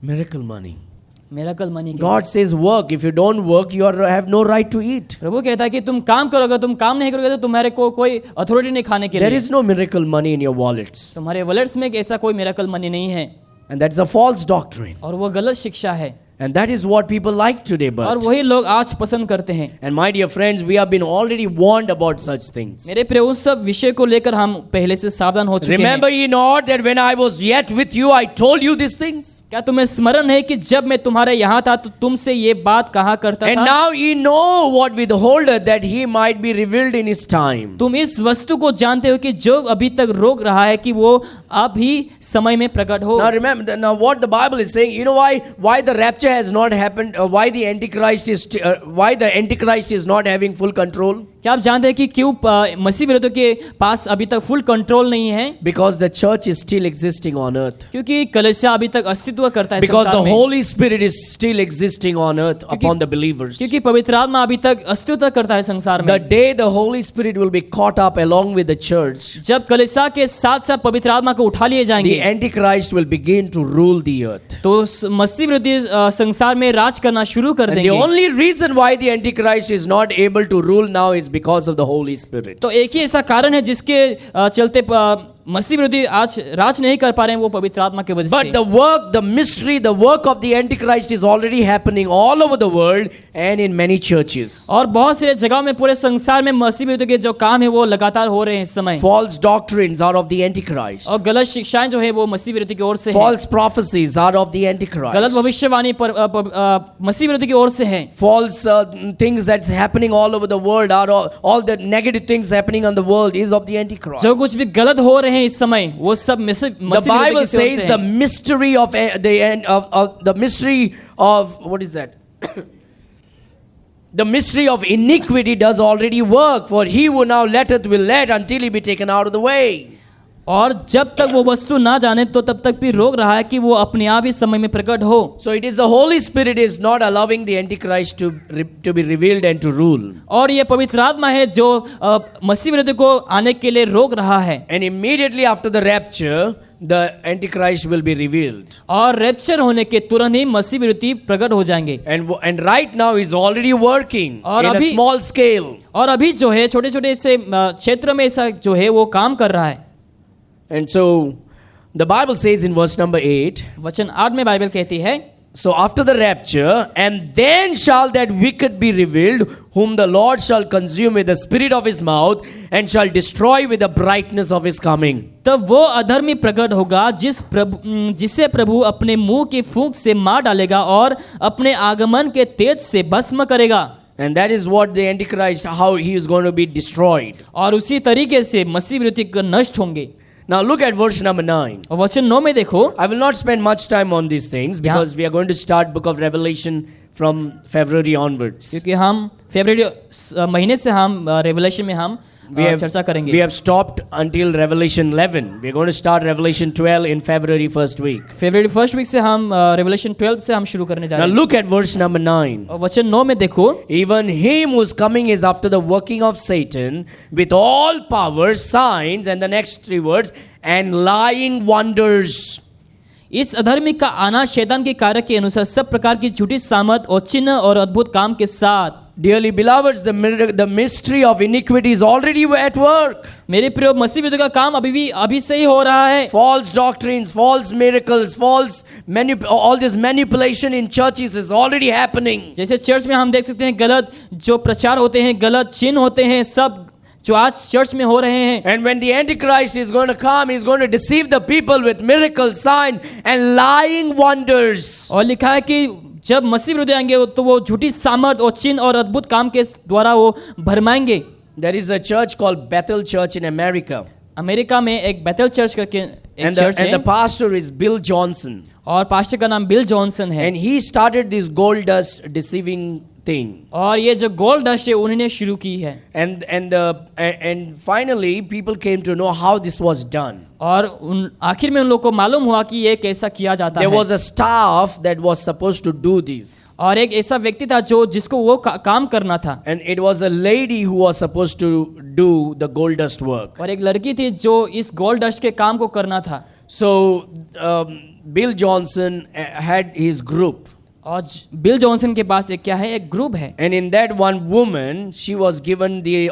Miracle money. Miracle money. God says work. If you don't work, you have no right to eat. प्रभु कहता है कि तुम काम करोगे, तुम काम नहीं करोगे तो तुम्हारे को कोई अथॉरिटी नहीं खाने के There लिए। is no miracle money in your wallets. तुम्हारे वॉलेट्स में ऐसा कोई मिरेकल मनी नहीं है, And that's a false doctrine. और वो गलत शिक्षा है। And that is what people like today. और But वही लोग आज पसंद करते हैं। and my dear friends, we have been already warned about such things. मेरे प्रिय, उस सब विषय को लेकर हम पहले से सावधान हो चुके हैं। Remember ye not that when I was yet with you, I told you these things? क्या तुम्हें स्मरण है कि जब मैं तुम्हारे यहाँ था तो तुमसे ये बात कहा करता And था? now ye know what withholdeth, that he might be revealed in his time. तुम इस वस्तु को जानते हो कि जो अभी तक रोक रहा है कि वो अब ही समय में प्रकट हो। Now remember, now what the Bible is saying, you know why the rapture has not happened, why the Antichrist is not having full control? क्या आप जानते हैं कि क्यों मसीह विरोधियों के पास अभी तक फुल कंट्रोल नहीं है? Because the church is still existing on earth. क्योंकि कलीसिया अभी तक अस्तित्व करता है Because संसार the में। Holy Spirit is still existing on earth upon the believers. क्योंकि पवित्र आत्मा अभी तक अस्तित्व करता है संसार The में। day the Holy Spirit will be caught up along with the church, जब कलीसिया के साथ साथ पवित्र आत्मा को उठा लिए the जाएंगे Antichrist will begin to rule the earth. तो मसीह विरोधी संसार में राज करना शुरू कर And the देंगे। only reason why the Antichrist is not able to rule now is because of the Holy Spirit. तो एक ही ऐसा कारण है जिसके चलते मसीह विरोधी आज राज नहीं कर पा रहे हैं, वो पवित्र आत्मा की वजह But से। the work, the mystery, the work of the Antichrist is already happening all over the world and in many churches. और बहुत सारे जगहों में पूरे संसार में मसीह विरोधी के जो काम है वो लगातार हो रहे हैं इस समय। False doctrines are of the Antichrist. और गलत शिक्षाएं जो है वो मसीह विरोधी की ओर से है। False prophecies are of the गलत Antichrist. भविष्यवाणी पर मसीह विरोधी की ओर से है। False things that's happening all over the world are all the negative things happening on the world is of the Antichrist. जो कुछ भी गलत हो रहे हैं इस समय वो सब मसीह The विरोधी Bible की ओर says से the है। mystery of the mystery of what is that? The mystery of iniquity does already work, for he who now letteth will let until he be taken out of the way. और जब तक वो वस्तु ना जाने तो तब तक भी रोक रहा है कि वो अपने आप ही समय में प्रकट हो। So it is the Holy Spirit is not allowing the Antichrist to be revealed and to rule. और ये पवित्र आत्मा है जो मसीह विरोधी को आने के लिए रोक रहा है। And immediately after the rapture, the Antichrist will be revealed. और रैप्चर होने के तुरंत ही मसीह विरोधी प्रकट हो जाएंगे। And right now is already working और in a अभी- small scale. और अभी जो है छोटे छोटे से क्षेत्र में ऐसा जो है वो काम कर रहा है। And so The Bible says in verse number 8, वचन 8 में बाइबल कहती है, so after the rapture, and then shall that wicked be revealed, whom the Lord shall consume with the spirit of his mouth, and shall destroy with the brightness of his coming. तब वो अधर्मी प्रकट होगा जिसे प्रभु अपने मुंह की फूंक से मार डालेगा और अपने आगमन के तेज से भस्म करेगा. And that is what the Antichrist, how he is going to be destroyed. और उसी तरीके से मसीह विरोधी नष्ट होंगे. Now look at verse number 9. और वचन 9 में देखो. I will not spend much time on these things because we are going to start book of Revelation from February onwards. क्योंकि हम फरवरी महीने से हम रेवलेशन में हम चर्चा करेंगे. We have stopped until Revelation 11. We are going to start Revelation 12 in February first week. फरवरी फर्स्ट वीक से हम रेवलेशन 12 से हम शुरू करने जा रहे Now हैं. look at verse number 9. और वचन 9 में देखो. Even him whose coming is after the working of Satan with all powers, signs, and the next three words, and lying wonders. इस अधर्मी का आना शैतान के कार्य के अनुसार सब प्रकार की झूठी सामर्थ और चिन्ह और अद्भुत काम के साथ. Dearly beloveds, the mystery of iniquity is already at work. मेरे प्रिय मसीह विरोधी का काम अभी से ही हो रहा है. False doctrines, false miracles, all this manipulation in churches is already happening. जैसे चर्च में हम देख सकते हैं गलत जो प्रचार होते हैं, गलत चिन्ह होते हैं, सब जो आज चर्च में हो रहे हैं. And when the Antichrist is going to come, he is going to deceive the people with miracles, signs, and lying wonders. और लिखा है कि जब मसीह विरोधी आएंगे तो वो झूठी सामर्थ और चिन्ह और अद्भुत काम के द्वारा वो भरमाएंगे. There is a church called Bethel Church in America. America में एक बेथेल चर्च करके एक चर्च है. And the pastor is Bill Johnson. और पास्टर का नाम बिल जॉनसन है. And he started this gold dust deceiving thing. और ये जो गोल्ड डस्ट है उन्होंने शुरू की है. And finally people came to know how this was done. और आखिर में उन लोगों को मालूम हुआ कि ये कैसा किया जाता है. There was a staff that was supposed to do this. और एक ऐसा व्यक्ति था जिसको वो काम करना था. And it was a lady who was supposed to do the gold dust work. और एक लड़की थी जो इस गोल्ड डस्ट के काम को करना था. So Bill Johnson had his group. और बिल जॉनसन के पास एक क्या है, एक ग्रुप है. And in that one woman, she was given the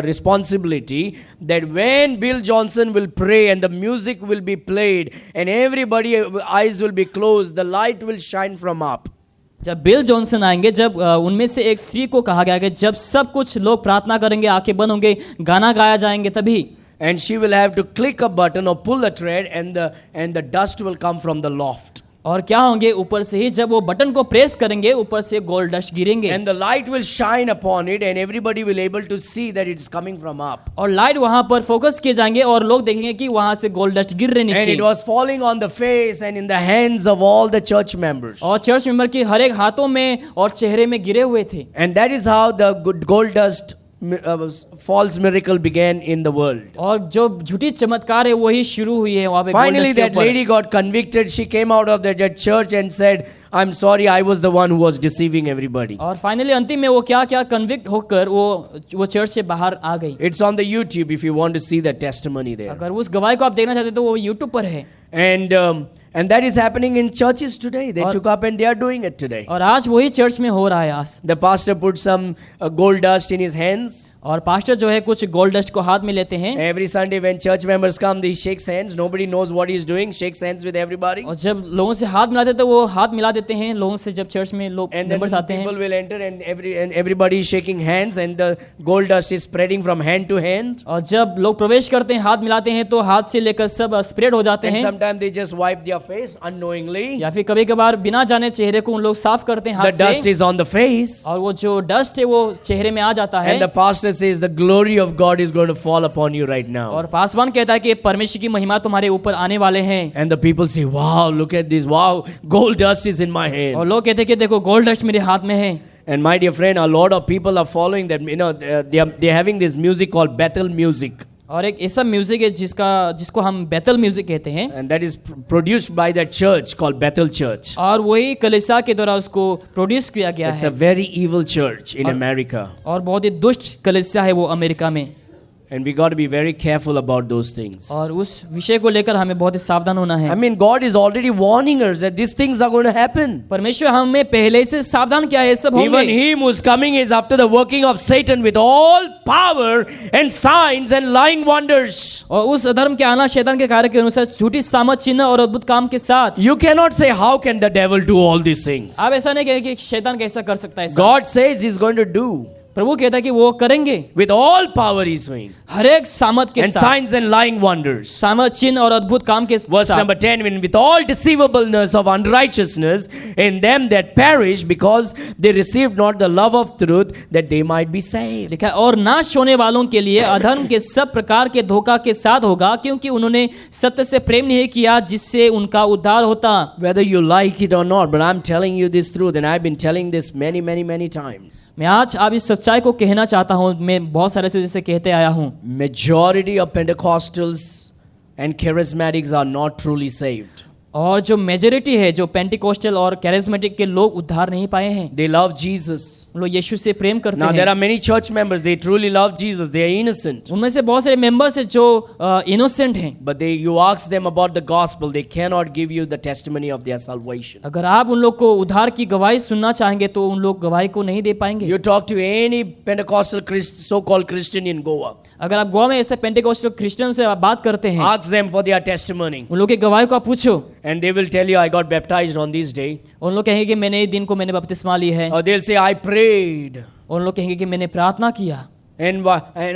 responsibility that when Bill Johnson will pray and the music will be played and everybody eyes will be closed, the light will shine from up. जब bill Johnson आएंगे, जब उनमें से एक स्त्री को कहा गया कि जब सब कुछ लोग प्रार्थना करेंगे, आंखें बंद होंगे, गाना गाया जाएंगे तभी. And she will have to click a button or pull a thread and the dust will come from the loft. और क्या होंगे, ऊपर से ही जब वो बटन को प्रेस करेंगे ऊपर से गोल्ड डस्ट गिरेंगे. And the light will shine upon it and everybody will able to see that it's coming from up. और लाइट वहां पर फोकस किए जाएंगे और लोग देखेंगे कि वहां से गोल्ड डस्ट गिर रहे नीचे. And it was falling on the face and in the hands of all the church members. और चर्च मेंबर के हर एक हाथों में और चेहरे में गिरे हुए थे. And that is how the gold dust false miracle began in the world. और जो झूठी चमत्कार है वही शुरू हुई है वहां पे. Finally that lady got convicted. She came out of that church and said, I'm sorry, I was the one who was deceiving everybody. और फाइनली अंतिम में वो क्या कन्विक्ट होकर वो चर्च से बाहर आ गई. It's on the YouTube if you want to see the testimony there. अगर उस गवाही को आप देखना चाहते तो वो YouTube पर है. And that is happening in churches today. They took up and they are doing it today. और आज वही चर्च में हो रहा है आज. The pastor put some gold dust in his hands. और पास्टर जो है कुछ गोल्ड डस्ट को हाथ में लेते हैं. Every Sunday when church members come, he shakes hands. Nobody knows what he is doing. Shakes hands with everybody. और जब लोगों से हाथ मिलाते तो वो हाथ मिला देते हैं लोगों से. जब चर्च में लोग मेंबर्स आते हैं, people will enter and everybody is shaking hands and the gold dust is spreading from hand to hand. और जब लोग प्रवेश करते हैं हाथ मिलाते हैं तो हाथ से लेकर सब स्प्रेड हो जाते हैं. And sometimes they just wipe their face unknowingly. या फिर कभी-कभार बिना जाने चेहरे को उन लोग साफ करते हैं हाथ से. The dust is on the face. और वो जो डस्ट है वो चेहरे में आ जाता है. And the pastor says the glory of God is going to fall upon you right now. और पासवान कहता है कि परमेश्वर की महिमा तुम्हारे ऊपर आने वाले हैं. And the people say, wow, look at this. Wow, gold dust is in my hand. और लोग कहते हैं कि देखो गोल्ड डस्ट मेरे हाथ में है. And my dear friend, a lot of people are following that. They are having this music called Bethel music. और एक ऐसा म्यूजिक है जिसको हम बेथल म्यूजिक कहते हैं. And that is produced by that church called Bethel Church. और वही कलीसिया के द्वारा उसको प्रोड्यूस किया गया है. It's a very evil church in America. और बहुत ही दुष्ट कलीसिया है वो अमेरिका में. And we got to be very careful about those things. और उस विषय को लेकर हमें बहुत ही सावधान होना है। I mean, God is already warning us that these things are going to happen. परमेश्वर हमें पहले से सावधान किया है, ये सब Even होंगे। him who's coming is after the working of Satan with all power and signs and lying wonders. और उस अधर्म के आना शैतान के कार्य के अनुसार झूठी सामर्थ, चिन्ह और अद्भुत काम के साथ। You cannot say, how can the devil do all these things? आप ऐसा नहीं कहेंगे कि शैतान कैसा कर सकता है। God says he's going to do. प्रभु कहता है कि वो करेंगे। With all power he's doing. हर एक सामर्थ के And साथ, signs and lying wonders. सामर्थ, चिन्ह और अद्भुत काम के Verse साथ। number 10, when with all deceivableness of unrighteousness in them that perish, because they received not the love of truth, that they might be saved. लिखा है, और नाश होने वालों के लिए अधर्म के सब प्रकार के धोखा के साथ होगा, क्योंकि उन्होंने सत्य से प्रेम नहीं किया जिससे उनका उद्धार होता। Whether you like it or not, but I'm telling you this truth, and I've been telling this many times. मैं आज आप इस सच्चाई को कहना चाहता हूँ, मैं बहुत सारे से जैसे कहते आया हूँ। Majority of Pentecostals and charismatics are not truly saved. और जो मेजोरिटी है, जो पेंटिकोस्टल और कैरिस्मेटिक के लोग उद्धार नहीं पाए हैं। They love Jesus. लोग यीशु से प्रेम करते Now there हैं। are many church members, they truly love Jesus, they are innocent. उनमें से बहुत सारे मेंबर्स हैं जो इनोसेंट हैं। But you ask them about the gospel, they cannot give you the testimony of their salvation. अगर आप उन लोग को उद्धार की गवाही सुनना चाहेंगे तो उन लोग गवाही को नहीं दे पाएंगे। You talk to any Pentecostal so-called Christian in Goa. अगर आप गोवा में ऐसे पेंटिकोस्टल क्रिश्चियन से आप बात करते हैं, Ask them for their testimony. उन लोग की गवाही को आप पूछो, And they will tell you, I got baptized on this day. उन लोग कहेंगे कि मैंने इस दिन को मैंने बपतिस्मा ली है। Or they'll say, I prayed. उन लोग कहेंगे कि मैंने प्रार्थना किया, And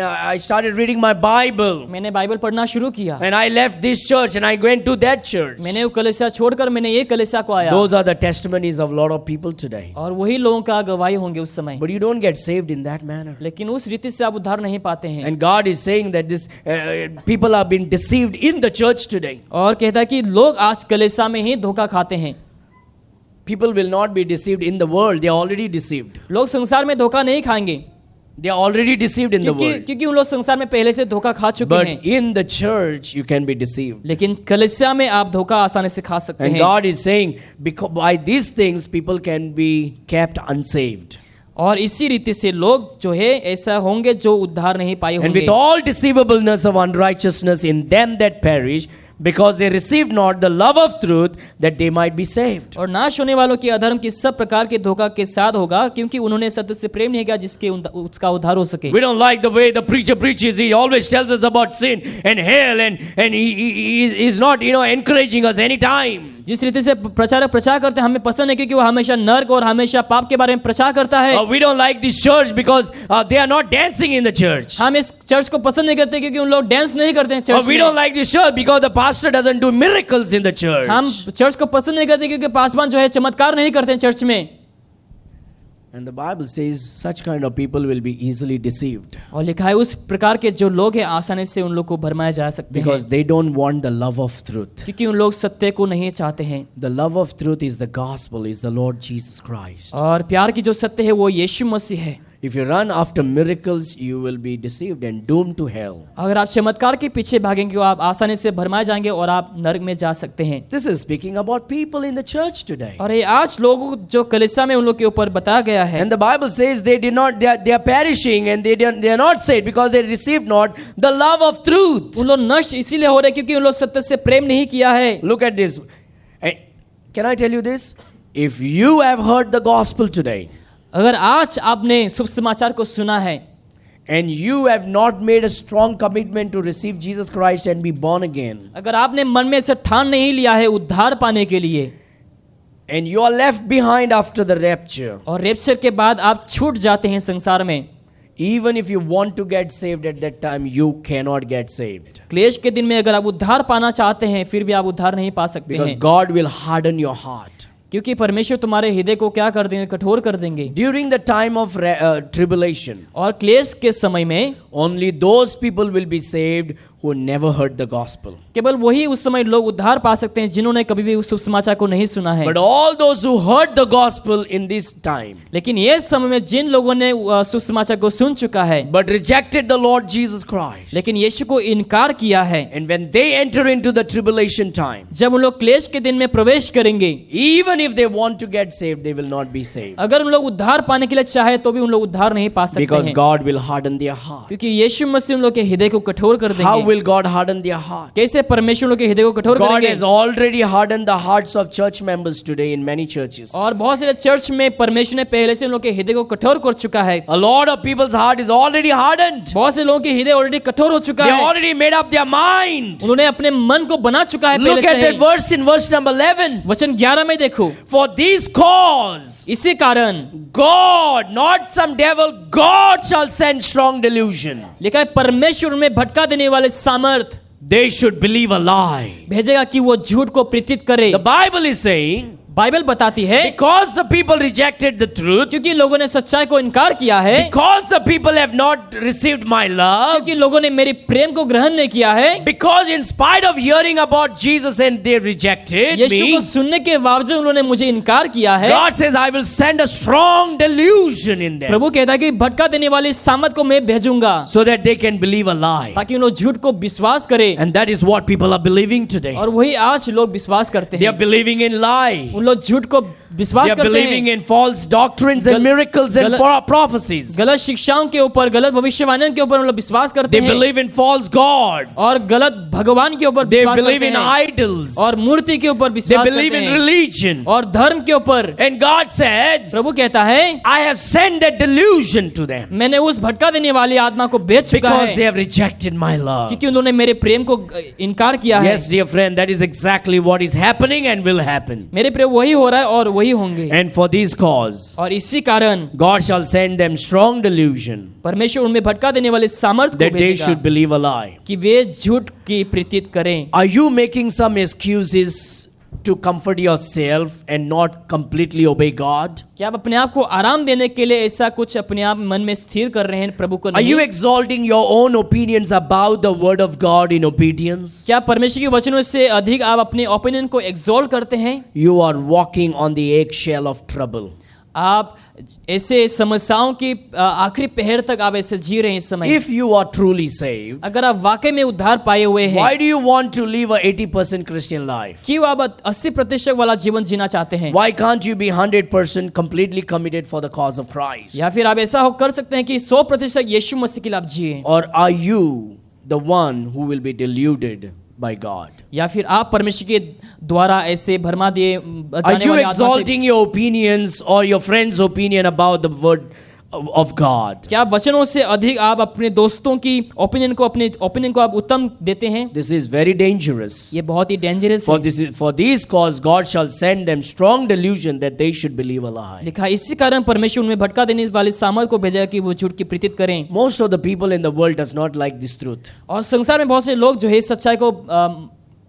I started reading my Bible. मैंने बाइबल पढ़ना शुरू किया, And I left this church and I went to that church. मैंने वो कलीसिया छोड़कर मैंने ये कलीसिया को आया। Those are the testimonies of a lot of people today. और वही लोगों का गवाही होंगे उस समय। But you don't get saved in that manner. लेकिन उस रीति से आप उद्धार नहीं पाते हैं। And God is saying that this people are being deceived in the church today. और कहता है कि लोग आज कलीसिया में ही धोखा खाते हैं। People will not be deceived in the world. They are already deceived. लोग संसार में धोखा नहीं खाएंगे, They are already deceived in the world. क्योंकि उन लोग संसार में पहले से धोखा खा चुके But हैं। in the church, you can be deceived. लेकिन कलीसिया में आप धोखा आसानी से खा सकते And हैं। God is saying, because by these things, people can be kept unsaved. और इसी रीति से लोग जो है ऐसा होंगे जो उद्धार नहीं पाए And होंगे। with all deceivableness of unrighteousness in them that perish, because they received not the love of truth, that they might be saved. और नाश होने वालों की अधर्म की सब प्रकार के धोखा के साथ होगा, क्योंकि उन्होंने सत्य से प्रेम नहीं किया जिसके उसका उद्धार हो सके। We don't like the way the preacher preaches. He always tells us about sin and hell, and he is not encouraging us any time. जिस रीति से प्रचारक प्रचार करते हैं हमें पसंद है, क्योंकि वो हमेशा नर्क और हमेशा पाप के बारे में प्रचार करता है। We don't like this church because they are not dancing in the church. हम इस चर्च को पसंद नहीं करते क्योंकि उन लोग डांस नहीं करते हैं चर्च We में। don't like this church because the pastor doesn't do miracles in the church. हम चर्च को पसंद नहीं करते क्योंकि पासवान जो है चमत्कार नहीं करते हैं चर्च में। And the Bible says such kind of people will be easily deceived और लिखा है उस प्रकार के जो लोग हैं आसानी से उन लोग को भरमाया जा सकते हैं, because they don't want the love of truth. क्योंकि उन लोग सत्य को नहीं चाहते हैं। The love of truth is the gospel, is the Lord Jesus Christ. और प्यार की जो सत्य है वो यीशु मसीह है। If you run after miracles, you will be deceived and doomed to hell. अगर आप चमत्कार के पीछे भागेंगे तो आप आसानी से भरमाए जाएंगे और आप नरक में जा सकते हैं। This is speaking about people in the church today. और ये आज लोग जो कलीसिया में उन लोग के ऊपर बताया गया है। And the Bible says they are perishing and they are not saved because they received not the love of truth. उन लोग नष्ट इसीलिए हो रहे क्योंकि उन लोग सत्य से प्रेम नहीं किया है। Look at this. Can I tell you this? If you have heard the gospel today, अगर आज आपने शुभ समाचार को सुना है and you have not made a strong commitment to receive Jesus Christ and be born again, अगर आपने मन में से ठान नहीं लिया है उद्धार पाने के लिए, and you are left behind after the rapture, और रेप्चर के बाद आप छूट जाते हैं संसार में, even if you want to get saved at that time, you cannot get saved. क्लेश के दिन में अगर आप उद्धार पाना चाहते हैं फिर भी आप उद्धार नहीं पा सकते Because हैं, God will harden your heart. क्योंकि परमेश्वर तुम्हारे हृदय को क्या कर देंगे, कठोर कर देंगे। During the time of tribulation, और क्लेश के समय में only those people will be saved who never heard the gospel. केवल वही उस समय लोग उद्धार पा सकते हैं जिन्होंने कभी भी उस शुभ समाचार को नहीं सुना है। But all those who heard the gospel in this time, लेकिन ये समय में जिन लोगों ने शुभ समाचार को सुन चुका है but rejected the Lord Jesus Christ, लेकिन यीशु को इनकार किया है, and when they enter into the tribulation time, जब उन लोग क्लेश के दिन में प्रवेश करेंगे, even if they want to get saved, they will not be saved. अगर उन लोग उद्धार पाने के लिए चाहे तो भी उन लोग उद्धार नहीं पा सकते Because हैं, God will harden their heart. क्योंकि यीशु मसीह उन लोग के हृदय को कठोर कर How देंगे। will God harden their heart? कैसे परमेश्वर उन लोग के हृदय को कठोर God करेंगे? has already hardened the hearts of church members today in many churches. और बहुत सारे चर्च में परमेश्वर ने पहले से उन लोग के हृदय को कठोर कर चुका है। A lot of people's heart is already hardened. बहुत से लोगों के हृदय ऑलरेडी कठोर हो चुका They है, already made up their mind. उन्होंने अपने मन को बना चुका है Look पहले at से that he. verse in verse number 11. वचन 11 में देखो, For this cause, इसी कारण God, not some devil, God shall send strong delusion. लिखा है परमेश्वर में भटका देने वाले सामर्थ They should believe a lie. भेजेगा कि वो झूठ को प्रीतित करे। The Bible is saying, Bible बताती है because the people rejected the truth, क्योंकि लोगों ने सच्चाई को इनकार किया है, because the people have not received my love, क्योंकि लोगों ने मेरी प्रेम को ग्रहण नहीं किया है, because in spite of hearing about Jesus and they rejected यीशु को me, सुनने के बावजूद उन्होंने मुझे इनकार किया है। God says, I will send a strong delusion in them प्रभु कहता है कि भटका देने वाली सामत को मैं भेजूंगा so that they can believe a lie. ताकि उन लोग झूठ को विश्वास करें, And that is what people are believing today. और वही आज लोग विश्वास करते They are हैं। believing in lie. उन लोग झूठ को विश्वास They are करते believing हैं, in false doctrines and गल- miracles and गलत- for prophecies. गलत शिक्षाओं के ऊपर, गलत भविष्यवाणियों के ऊपर उन लोग विश्वास करते They हैं, believe in false gods. और गलत भगवान के ऊपर They विश्वास believe करते in हैं, idols. और मूर्ति के ऊपर They विश्वास believe करते in हैं, religion. और धर्म के ऊपर। And God says, प्रभु कहता है I have sent that delusion to them मैंने उस भटका देने वाली आत्मा को भेज चुका because they है have rejected my love. क्योंकि उन्होंने मेरे प्रेम को इनकार किया है। Yes, dear friend, that is exactly what is happening and will happen. मेरे प्रेम वही हो रहा है और वही होंगे, And for this cause, और इसी कारण God shall send them strong delusion परमेश्वर उनमें भटका देने वाले सामर्थ को that they भेजेगा should believe a lie. कि वे झूठ की प्रीतित करें। Are you making some excuses to comfort yourself and not completely obey God? क्या आप अपने आप को आराम देने के लिए ऐसा कुछ अपने आप मन में स्थिर कर रहे हैं प्रभु को Are you नहीं? exalting your own opinions about the word of God in obedience? क्या परमेश्वर के वचनों से अधिक आप अपने ओपिनियन को एक्सॉल्ट करते हैं? You are walking on the eggshell of trouble. आप ऐसे समस्याओं की आखिरी पहर तक आप ऐसे जी रहे हैं इस समय। If you are truly saved, अगर आप वाकई में उद्धार पाए हुए हैं, why do you want to live a 80% Christian life? क्यों आप 80% वाला जीवन जीना चाहते हैं? Why can't you be 100% completely committed for the cause of Christ? या फिर आप ऐसा कर सकते हैं कि 100% यीशु मसीह के लिए आप जिए, Or are you the one who will be deluded by God? या फिर आप परमेश्वर के द्वारा ऐसे भरमा दिए Are जाने you वाली आत्मा से- exalting your opinions or your friend's opinion about the word of God? क्या वचनों से अधिक आप अपने दोस्तों की ओपिनियन को आप उत्तम देते हैं? This is very dangerous. ये बहुत ही डेंजरस For है। for this cause God shall send them strong delusion that they should believe a lie. लिखा है, इसी कारण परमेश्वर उनमें भटका देने वाले सामर्थ को भेजा कि वो झूठ की प्रीतित करें। Most of the people in the world does not like this truth. और संसार में बहुत से लोग जो है इस सच्चाई को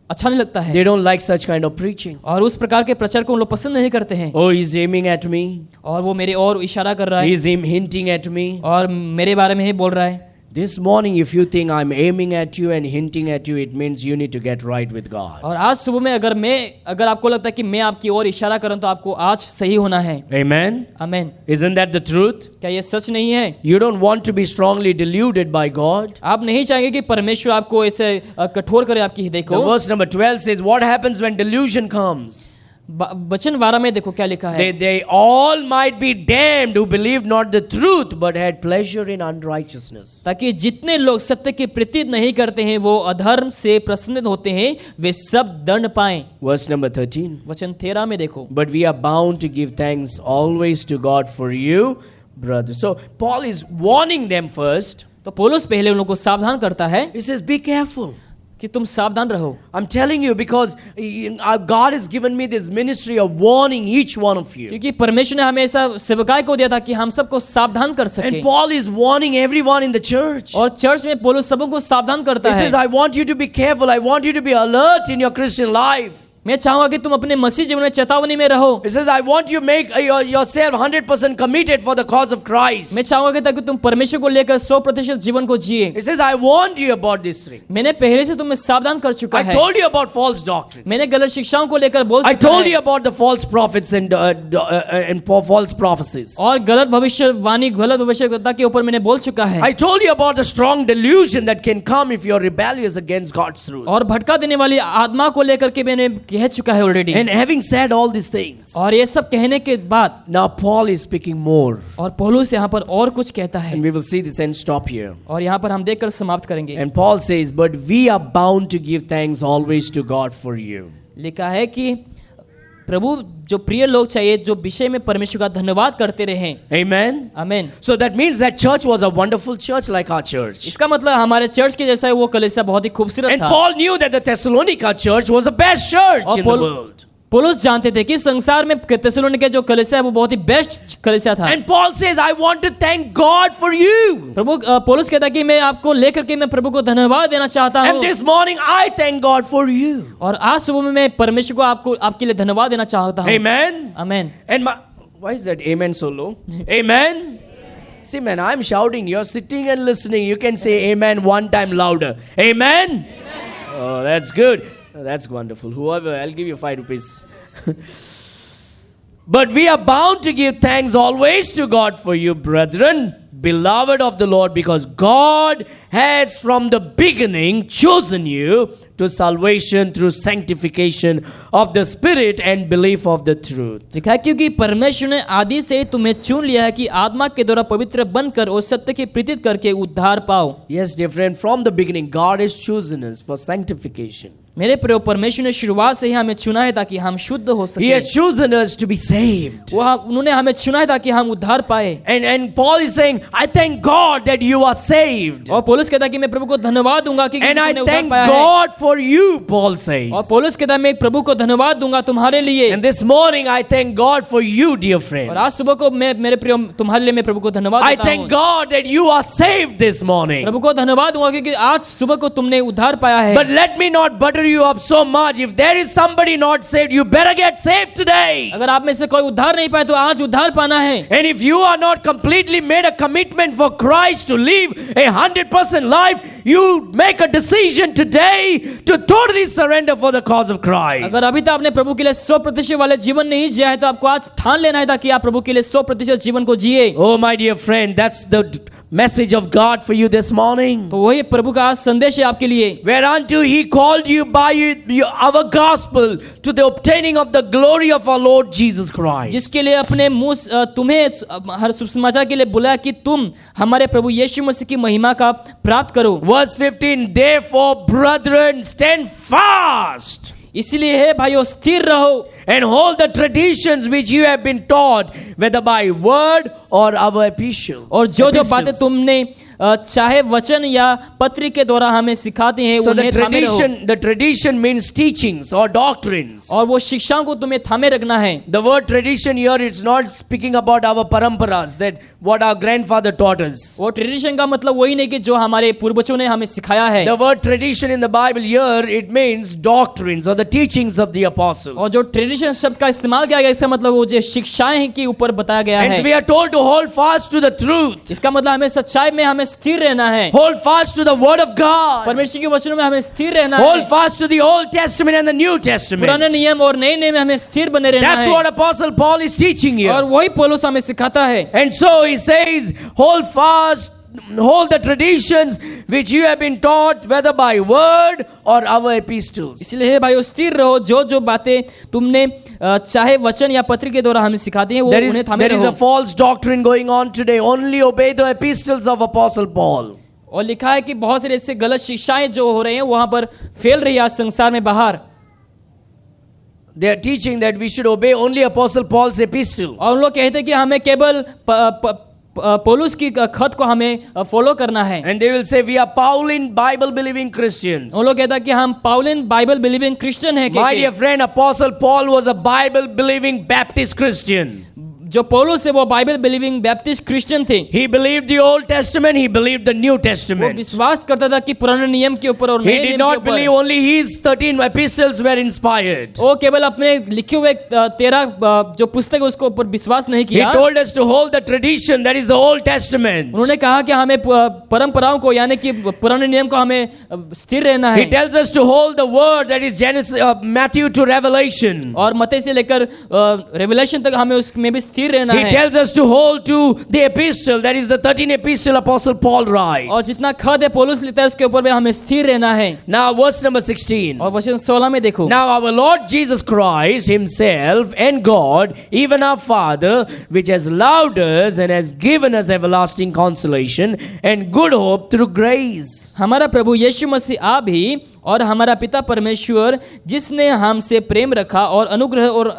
अच्छा नहीं लगता है, They don't like such kind of preaching. और उस प्रकार के प्रचार को उन लोग पसंद नहीं करते हैं, Oh, he's aiming at me. और वो मेरे और इशारा कर रहा है He's hinting at me. और मेरे बारे में ही बोल रहा है। This morning, if you think I'm aiming at you and hinting at you, it means you need to get right with God. और आज सुबह में अगर आपको लगता है कि मैं आपकी ओर इशारा करूं तो आपको आज सही होना है। Amen? आमीन। Isn't that the truth? क्या ये सच नहीं है? You don't want to be strongly deluded by God. आप नहीं चाहेंगे कि परमेश्वर आपको ऐसे कठोर करे आपकी हृदय The को। verse number 12 says, what happens when delusion comes? वचन 12 में देखो क्या लिखा है, They all might be damned who believed not the truth but had pleasure in unrighteousness. ताकि जितने लोग सत्य की प्रीति नहीं करते हैं वो अधर्म से प्रसन्नित होते हैं वे सब दंड पाएं। Verse number 13. वचन 13 में देखो, But we are bound to give thanks always to God for you, brothers. So Paul is warning them first. तो पौलुस पहले उन लोगों को सावधान करता है He says, be careful. कि तुम सावधान रहो। I'm telling you because God has given me this ministry of warning each one of you. क्योंकि परमेश्वर ने हमें ऐसा सेवकाई को दिया था कि हम सबको सावधान कर सके। And Paul is warning everyone in the church. और चर्च में पौलुस सबों को सावधान करता He है। says, I want you to be careful. I want you to be alert in your Christian life. मैं चाहूंगा कि तुम अपने मसीह जीवन में चेतावनी में रहो। He says, I want you to make yourself 100% committed for the cause of Christ. मैं चाहूंगा कि ताकि तुम परमेश्वर को लेकर 100% जीवन को जिए। He says, I warned you about this thing. मैंने पहले से तुम्हें सावधान कर चुका I है। told you about false doctrine. मैंने गलत शिक्षाओं को लेकर बोल I चुका told है। you about the false prophets and false prophecies. और गलत भविष्यवाणी, गलत भविष्यवक्ता के ऊपर मैंने बोल चुका है। I told you about the strong delusion that can come if you are rebellious against God's truth. और भटका देने वाली आत्मा को लेकर के मैंने कह चुका है already. And having said all these things, और ये सब कहने के बाद now Paul is speaking more. और पौलुस यहाँ पर और कुछ कहता है, And we will see this and stop here. और यहाँ पर हम देखकर समाप्त करेंगे। And Paul says, but we are bound to give thanks always to God for you. लिखा है कि प्रभु जो प्रिय लोग चाहिए जो विषय में परमेश्वर का धन्यवाद करते रहे। Amen. आमीन। So that means that church was a wonderful church like our church. इसका मतलब हमारे चर्च के जैसा है, वो कलीसिया बहुत ही खूबसूरत And था। Paul knew that the Thessalonica church was the best church और in the world. पौलुस जानते थे कि संसार में थिस्सलुनीके जो कलीसिया है वो बहुत ही बेस्ट कलीसिया था। And Paul says, I want to thank God for you. प्रभु पौलुस कहता है कि मैं आपको लेकर के मैं प्रभु को धन्यवाद देना चाहता And हूँ। this morning I thank God for you. और आज सुबह में मैं परमेश्वर को आपके लिए धन्यवाद देना चाहता हूँ। Amen. आमीन। And why is that amen so low? Amen. See, man, I'm shouting. You're sitting and listening. You can say amen one time louder. Amen. Oh, that's good. Oh, that's wonderful. Whoever, I'll give you 5 rupees. But we are bound to give thanks always to God for you, brethren, beloved of the Lord, because God has from the beginning chosen you to salvation through sanctification of the Spirit and belief of the truth. लिखा है क्योंकि परमेश्वर ने आदि से तुम्हें चुन लिया है कि आत्मा के द्वारा पवित्र बनकर और सत्य की प्रीति करके उद्धार पाओ। Yes, dear friend, from the beginning, God has chosen us for sanctification. मेरे प्रिय, परमेश्वर ने शुरुआत से ही हमें चुना है ताकि हम शुद्ध हो He सके। has chosen us to be saved. उन्होंने हमें चुना है ताकि हम उद्धार पाए। And Paul is saying, I thank God that you are saved. और पौलुस कहता है कि मैं प्रभु को धन्यवाद दूंगा कि And I तुमने उद्धार thank पाया है। God for you, Paul says. और पौलुस कहता है मैं प्रभु को धन्यवाद दूंगा तुम्हारे लिए। And this morning I thank God for you, dear friends. और आज सुबह को मैं मेरे प्रिय तुम्हारे लिए मैं प्रभु को धन्यवाद I देता thank हूँ। God that you are saved this morning. प्रभु को धन्यवाद दूंगा क्योंकि आज सुबह को तुमने उद्धार पाया है। But let me not butter you up so much. If there is somebody not saved, you better get saved today. अगर आप में से कोई उद्धार नहीं पाए तो आज उद्धार पाना है। And if you are not completely made a commitment for Christ to live 100% life, you make a decision today to totally surrender for the cause of Christ. अगर अभी तक आपने प्रभु के लिए 100% वाले जीवन नहीं जिया है तो आपको आज ठान लेना है ताकि आप प्रभु के लिए 100% जीवन को जिए। Oh my dear friend, that's the message of God for you this morning. तो वही प्रभु का आज संदेश है आपके लिए। Whereunto he called you by our gospel to the obtaining of the glory of our Lord Jesus Christ. जिसके लिए अपने मुंह तुम्हें हर सुसमाचार के लिए बुलाया कि तुम हमारे प्रभु यीशु मसीह की महिमा का प्राप्त करो। Verse 15, therefore brethren stand fast. इसलिए है भाइयों स्थिर रहो And hold the traditions which you have been taught, whether by word or our epistles. और जो बातें तुमने चाहे वचन या पत्री के द्वारा हमें सिखाते हैं So उन्हें थामे रहो। the tradition means teachings or doctrines. और वो शिक्षाओं को तुम्हें थामे रखना है। The word tradition here is not speaking about our paramparas, that what our grandfather taught us. वो ट्रेडिशन का मतलब वही नहीं कि जो हमारे पूर्वजों ने हमें सिखाया है। The word tradition in the Bible here, it means doctrines or the teachings of the apostles. और जो ट्रेडिशन शब्द का इस्तेमाल किया गया इसका मतलब वो जो शिक्षाएं हैं के ऊपर बताया गया है। And we are told to hold fast to the truth. इसका मतलब हमें सच्चाई में हमें स्थिर रहना है। Hold fast to the word of God. परमेश्वर के वचनों में हमें स्थिर रहना है। Hold fast to the Old Testament and the New Testament. पुराने नियम और नए नियम में हमें स्थिर बने रहना That's है। what Apostle Paul is teaching here. और वही पौलुस हमें सिखाता है। And so he says, hold fast, hold the traditions which you have been taught, whether by word or our epistles. इसलिए भाइयों स्थिर रहो, जो बातें तुमने चाहे वचन या पत्र के द्वारा हमें सिखाते हैं वो उन्हें थामे There is रहो। a false doctrine going on today. Only obey the epistles of Apostle Paul. और लिखा है कि बहुत सारे ऐसे गलत शिक्षाएं जो हो रहे हैं वहां पर फैल रही है आज संसार में बाहर। They are teaching that we should obey only Apostle Paul's epistle. और लोग कहते हैं कि हमें केवल पौलुस की खत को हमें फॉलो करना है। And they will say we are Pauline Bible believing Christians. वो लोग कहता है कि हम पाउलिन बाइबल बिलीविंग क्रिश्चियन है। My dear friend, Apostle Paul was a Bible believing Baptist Christian. जो पौलुस है वो बाइबल बिलीविंग बैप्टिस्ट क्रिश्चियन थे। He believed the Old Testament, he believed the New वो Testament. विश्वास करता था कि पुराने नियम के ऊपर और He नए did नियम के not believe ऊपर। only his 13 epistles were inspired. वो केवल अपने लिखे हुए 13 जो पुस्तक है उसको ऊपर विश्वास नहीं He किया। told us to hold the tradition, that is the Old Testament. उन्होंने कहा कि हमें परंपराओं को यानी कि पुराने नियम को हमें स्थिर रहना He है। tells us to hold the word, that is Genesis, Matthew to Revelation. और मत्ती से लेकर रेवलेशन तक हमें उसमें भी स्थिर रहना He है। tells us to hold to the epistle, that is the 13 epistle Apostle Paul और writes. जितना खद है पौलुस लिखता है उसके ऊपर भी हमें स्थिर रहना है। Now verse number 16. और वचन 16 में देखो, Now our Lord Jesus Christ himself and God, even our Father, which has loved us and has given us everlasting consolation and good hope through grace. हमारा प्रभु यीशु मसीह आप ही और हमारा पिता परमेश्वर जिसने हमसे प्रेम रखा और अनुग्रह और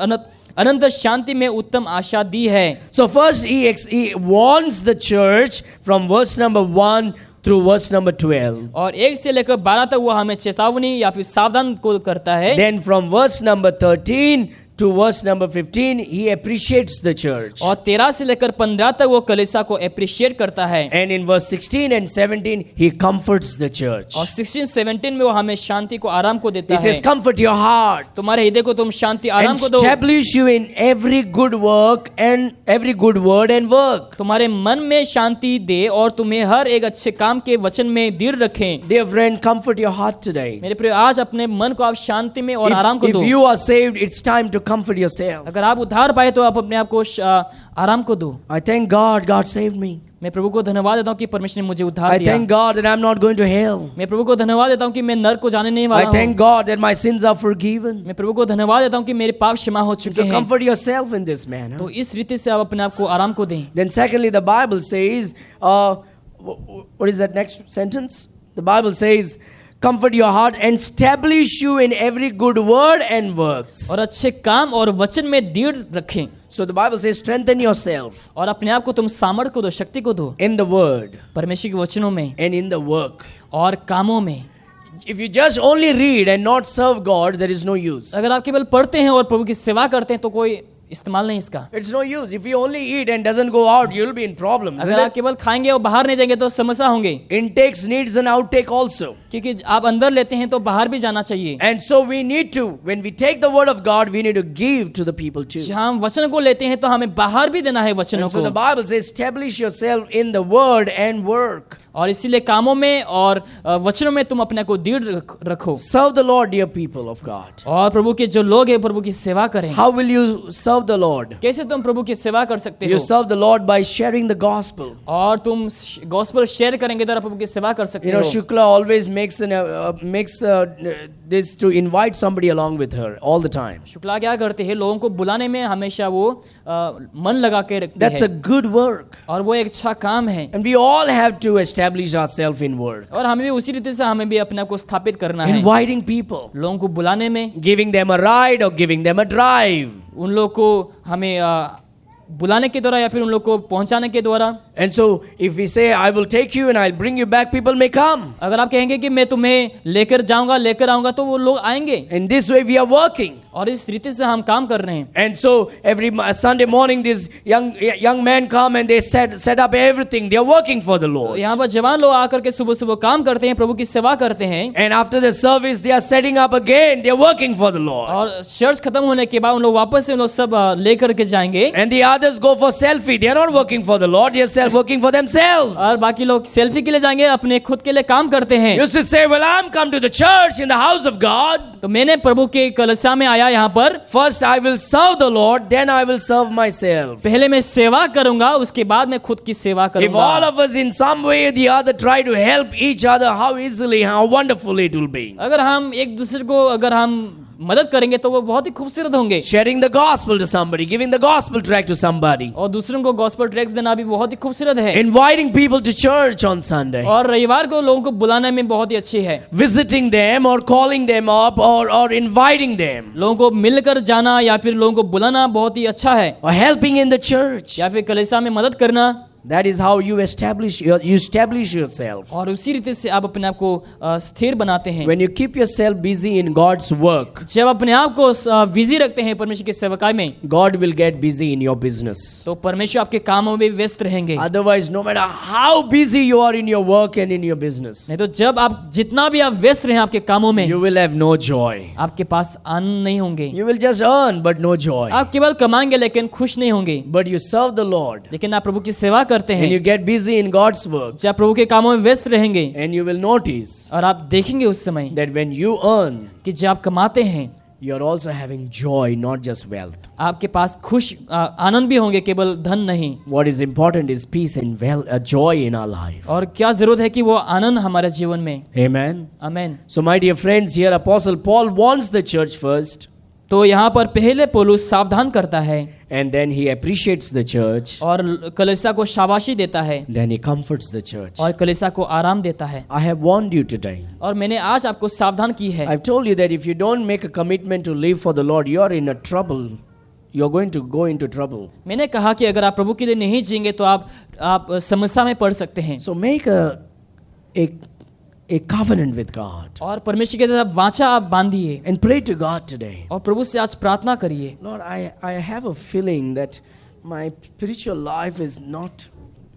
अनंत शांति में उत्तम आशा दी है। So first he warns the church from verse number 1 through verse number 12. और 1 से लेकर 12 तक वो हमें चेतावनी या फिर सावधान को करता है। Then from verse number 13 to verse number 15 he appreciates the church. और 13 से लेकर 15 तक वो कलीसिया को एप्रिशिएट करता है। And in verse 16 and 17 he comforts the church. और 16-17 में वो हमें शांति को आराम को देता He है। says, comfort your heart तुम्हारे हृदय को तुम शांति आराम and को दो। establish you in every good work and every good word and work. तुम्हारे मन में शांति दे और तुम्हें हर एक अच्छे काम के वचन में दृढ़ रखें। Dear friend, comfort your heart today. मेरे प्रिय, आज अपने मन को आप शांति में और आराम को If दो। you are saved, it's time to comfort yourself. अगर आप उद्धार पाए तो आप अपने आप को आराम को दो। I thank God, God saved me. मैं प्रभु को धन्यवाद देता हूँ कि परमेश्वर ने मुझे उद्धार I दिया। thank God that I'm not going to hell. मैं प्रभु को धन्यवाद देता हूँ कि मैं नरक को जाने नहीं I वाला thank हूँ। God that my sins are forgiven. मैं प्रभु को धन्यवाद देता हूँ कि मेरे पाप क्षमा हो चुके So हैं। comfort yourself in this manner. तो इस रीति से आप अपने आप को आराम को दें। Then secondly, the Bible says, what is that next sentence? The Bible says, comfort your heart and establish you in every good word and works. और अच्छे काम और वचन में दृढ़ रखें। So the Bible says, strengthen yourself और अपने आप को तुम सामर्थ को दो, शक्ति को दो in the word परमेश्वर के वचनों में and in the work. और कामों में। If you just only read and not serve God, there is no use. अगर आप केवल पढ़ते हैं और प्रभु की सेवा करते हैं तो कोई इस्तेमाल नहीं इसका। It's no use. If you only eat and doesn't go out, you'll be in problems. अगर Isn't आप it? केवल खाएंगे और बाहर नहीं जाएंगे तो समस्या होंगे, Intakes needs an outtake also. क्योंकि आप अंदर लेते हैं तो बाहर भी जाना चाहिए। And so we need to, when we take the word of God, we need to give to the people too. जहाँ हम वचन को लेते हैं तो हमें बाहर भी देना है वचनों And so the को। Bible says, establish yourself in the word and work. और इसीलिए कामों में और वचनों में तुम अपने को दृढ़ रखो। Serve the Lord, dear people of God. और प्रभु के जो लोग हैं प्रभु की सेवा करें। How will you serve the Lord? कैसे तुम प्रभु की सेवा कर सकते You हो? serve the Lord by sharing the gospel. और तुम गॉस्पेल शेयर करेंगे तो प्रभु की सेवा कर सकते You know, हो। Shukla always makes this to invite somebody along with her all the time. Shukla क्या करते हैं, लोगों को बुलाने में हमेशा वो मन लगा के रखते That's a हैं good work. और वो एक अच्छा काम है। And we all have to establish ourselves in word. और हमें भी उसी रीति से हमें भी अपने आप को स्थापित करना है, Inviting people, लोगों को बुलाने में, giving them a ride or giving them a drive. उन लोग को हमें बुलाने के द्वारा या फिर उन लोग को पहुंचाने के द्वारा। And so if we say, I will take you and I'll bring you back, people may come. अगर आप कहेंगे कि मैं तुम्हें लेकर जाऊंगा लेकर आऊंगा तो वो लोग आएंगे। In this way we are working. और इस रीति से हम काम कर रहे हैं। And so every Sunday morning these young men come and they set up everything. They are working for the तो Lord. यहाँ पर जवान लोग आकर के सुबह सुबह काम करते हैं, प्रभु की सेवा करते हैं। And after the service they are setting up again. They are working for the Lord. और चर्च खत्म होने के बाद उन लोग वापस से उन लोग सब लेकर के जाएंगे। And the others go for selfie. They are not working for the Lord. They are working for themselves. और बाकी लोग सेल्फी के लिए जाएंगे, अपने खुद के लिए काम करते हैं। You used to say, well, I'm come to the church in the house of God. तो मैंने प्रभु के कलीसिया में आया यहाँ पर, First I will serve the Lord, then I will serve myself. पहले मैं सेवा करूंगा उसके बाद मैं खुद की सेवा If all करूंगा। of us in some way or the other try to help each other, how easily, how wonderful it will be. अगर हम एक दूसरे को अगर हम मदद करेंगे तो वो बहुत ही खूबसूरत होंगे। Sharing the gospel to somebody, giving the gospel tract to somebody. और दूसरों को गॉस्पेल ट्रैक्ट्स देना भी बहुत ही खूबसूरत है। Inviting people to church on Sunday. और रविवार को लोगों को बुलाने में बहुत ही अच्छी है। Visiting them or calling them up or inviting them. लोगों को मिलकर जाना या फिर लोगों को बुलाना बहुत ही अच्छा है। Or helping in the church. या फिर कलीसिया में मदद करना। That is how you establish yourself. और उसी रीति से आप अपने आप को स्थिर बनाते हैं। When you keep yourself busy in God's work, जब अपने आप को बिजी रखते हैं परमेश्वर की सेवकाई में, God will get busy in your business. तो परमेश्वर आपके कामों में व्यस्त रहेंगे। Otherwise, no matter how busy you are in your work and in your business, नहीं तो जब आप जितना भी आप व्यस्त रहे आपके कामों में, you will have no joy. आपके पास आनंद नहीं होंगे। You will just earn but no joy. आप केवल कमाएंगे लेकिन खुश नहीं होंगे। But you serve the Lord लेकिन आप प्रभु की सेवा करते and you हैं, get busy in God's work, जब प्रभु के कामों में व्यस्त रहेंगे, and you will notice और आप देखेंगे उस समय that when you earn, कि जब आप कमाते हैं, you are also having joy, not just wealth. आपके पास खुश आनंद भी होंगे, केवल धन नहीं। What is important is peace and joy in our life. और क्या जरूरत है कि वो आनंद हमारे जीवन में। Amen. Amen. So my dear friends, here Apostle Paul warns the church first, तो यहाँ पर पहले पौलुस सावधान करता है, and then he appreciates the church, और कलीसिया को शाबाशी देता है, then he comforts the church. और कलीसिया को आराम देता है। I have warned you today. और मैंने आज आपको सावधान की है। I've told you that if you don't make a commitment to live for the Lord, you are in a trouble. You're going to go into trouble. मैंने कहा कि अगर आप प्रभु के लिए नहीं जिएंगे तो आप समस्या में पड़ सकते हैं। So make a covenant with God और परमेश्वर के साथ वाचा आप बांधिए, and pray to God today. और प्रभु से आज प्रार्थना करिए। Lord, I have a feeling that my spiritual life is not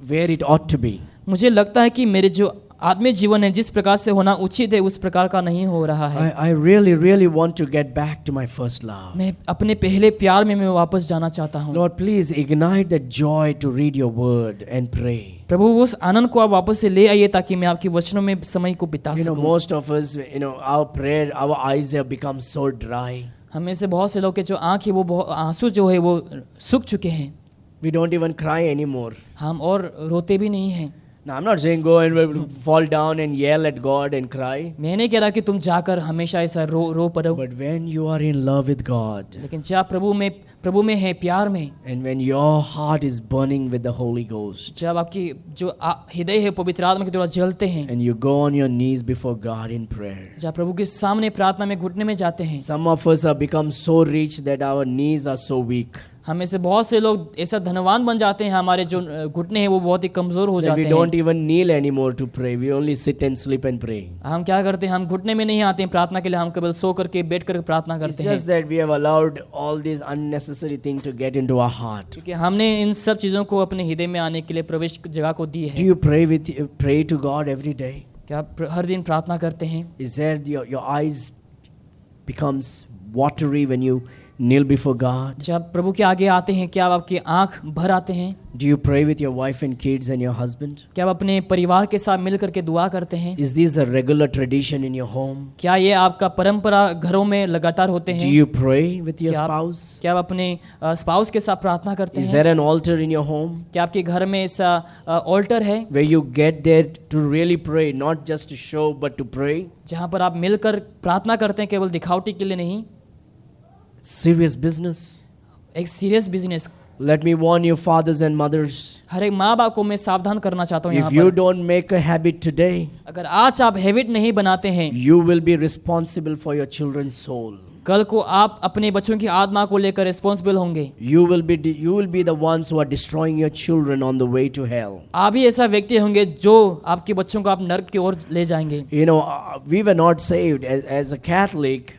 where it ought to be. मुझे लगता है कि मेरे जो आत्मिक जीवन है जिस प्रकार से होना उचित है उस प्रकार का नहीं हो रहा है। I really want to get back to my first love. मैं अपने पहले प्यार में मैं वापस जाना चाहता हूँ। Lord, please ignite that joy to read your word and pray. प्रभु उस आनंद को आप वापस से ले आइए ताकि मैं आपकी वचनों में समय को बिता You know, सकूं। most of us, you know, our eyes have become so dry. हमें से बहुत से लोग के जो आँख है वो आंसू जो है वो सूख चुके हैं। We don't even cry anymore. हम और रोते भी नहीं हैं। Now, I'm not saying go and fall down and yell at God and cry. मैं नहीं कह रहा कि तुम जाकर हमेशा ऐसा रो पड़ो, But when you are in love with God, लेकिन जब प्रभु में है, प्यार में, and when your heart is burning with the Holy Ghost, जब आपकी जो हृदय है पवित्र आत्मा के द्वारा जलते हैं, and you go on your knees before God in prayer. जब प्रभु के सामने प्रार्थना में घुटने में जाते हैं। Some of us have become so rich that our knees are so weak. हमें से बहुत से लोग ऐसा धनवान बन जाते हैं, हमारे जो घुटने हैं वो बहुत ही कमजोर हो That जाते we हैं। don't even kneel anymore to pray. We only sit and sleep and pray. हम क्या करते हैं, हम घुटने में नहीं आते हैं प्रार्थना के लिए, हम केवल सो करके बैठ कर प्रार्थना It's करते हैं, just that we have allowed all these unnecessary things to get into our heart. क्योंकि हमने इन सब चीजों को अपने हृदय में आने के लिए प्रवेश जगह को दी Do है। you pray to God every day? क्या आप हर दिन प्रार्थना करते हैं? Is that your eyes becomes watery when you kneel before God? जब प्रभु के आगे आते हैं क्या आपकी आंख भर आते हैं? Do you pray with your wife and kids and your husband? क्या आप अपने परिवार के साथ मिल करके दुआ करते हैं? Is this a regular tradition in your home? क्या ये आपका परंपरा घरों में लगातार होते Do हैं? you pray with your क्या spouse? क्या आप अपने स्पाउस के साथ प्रार्थना करते Is हैं? there an altar in your home क्या आपके घर में ऐसा ऑल्टर है where you get there to really pray, not just to show but to pray? जहाँ पर आप मिलकर प्रार्थना करते हैं, केवल दिखावटी के लिए नहीं? Serious business. एक serious business. Let me warn you, fathers and mothers. हर एक माँ बाप को मैं सावधान करना चाहता हूँ यहाँ If you पर, don't make a habit today, अगर आज आप हैबिट नहीं बनाते हैं, you will be responsible for your children's soul. कल को आप अपने बच्चों की आत्मा को लेकर रिस्पॉन्सिबल होंगे। You will be the ones who are destroying your children on the way to hell. आप ही ऐसा व्यक्ति होंगे जो आपके बच्चों को आप नरक की ओर ले जाएंगे। You know, we were not saved. As a Catholic,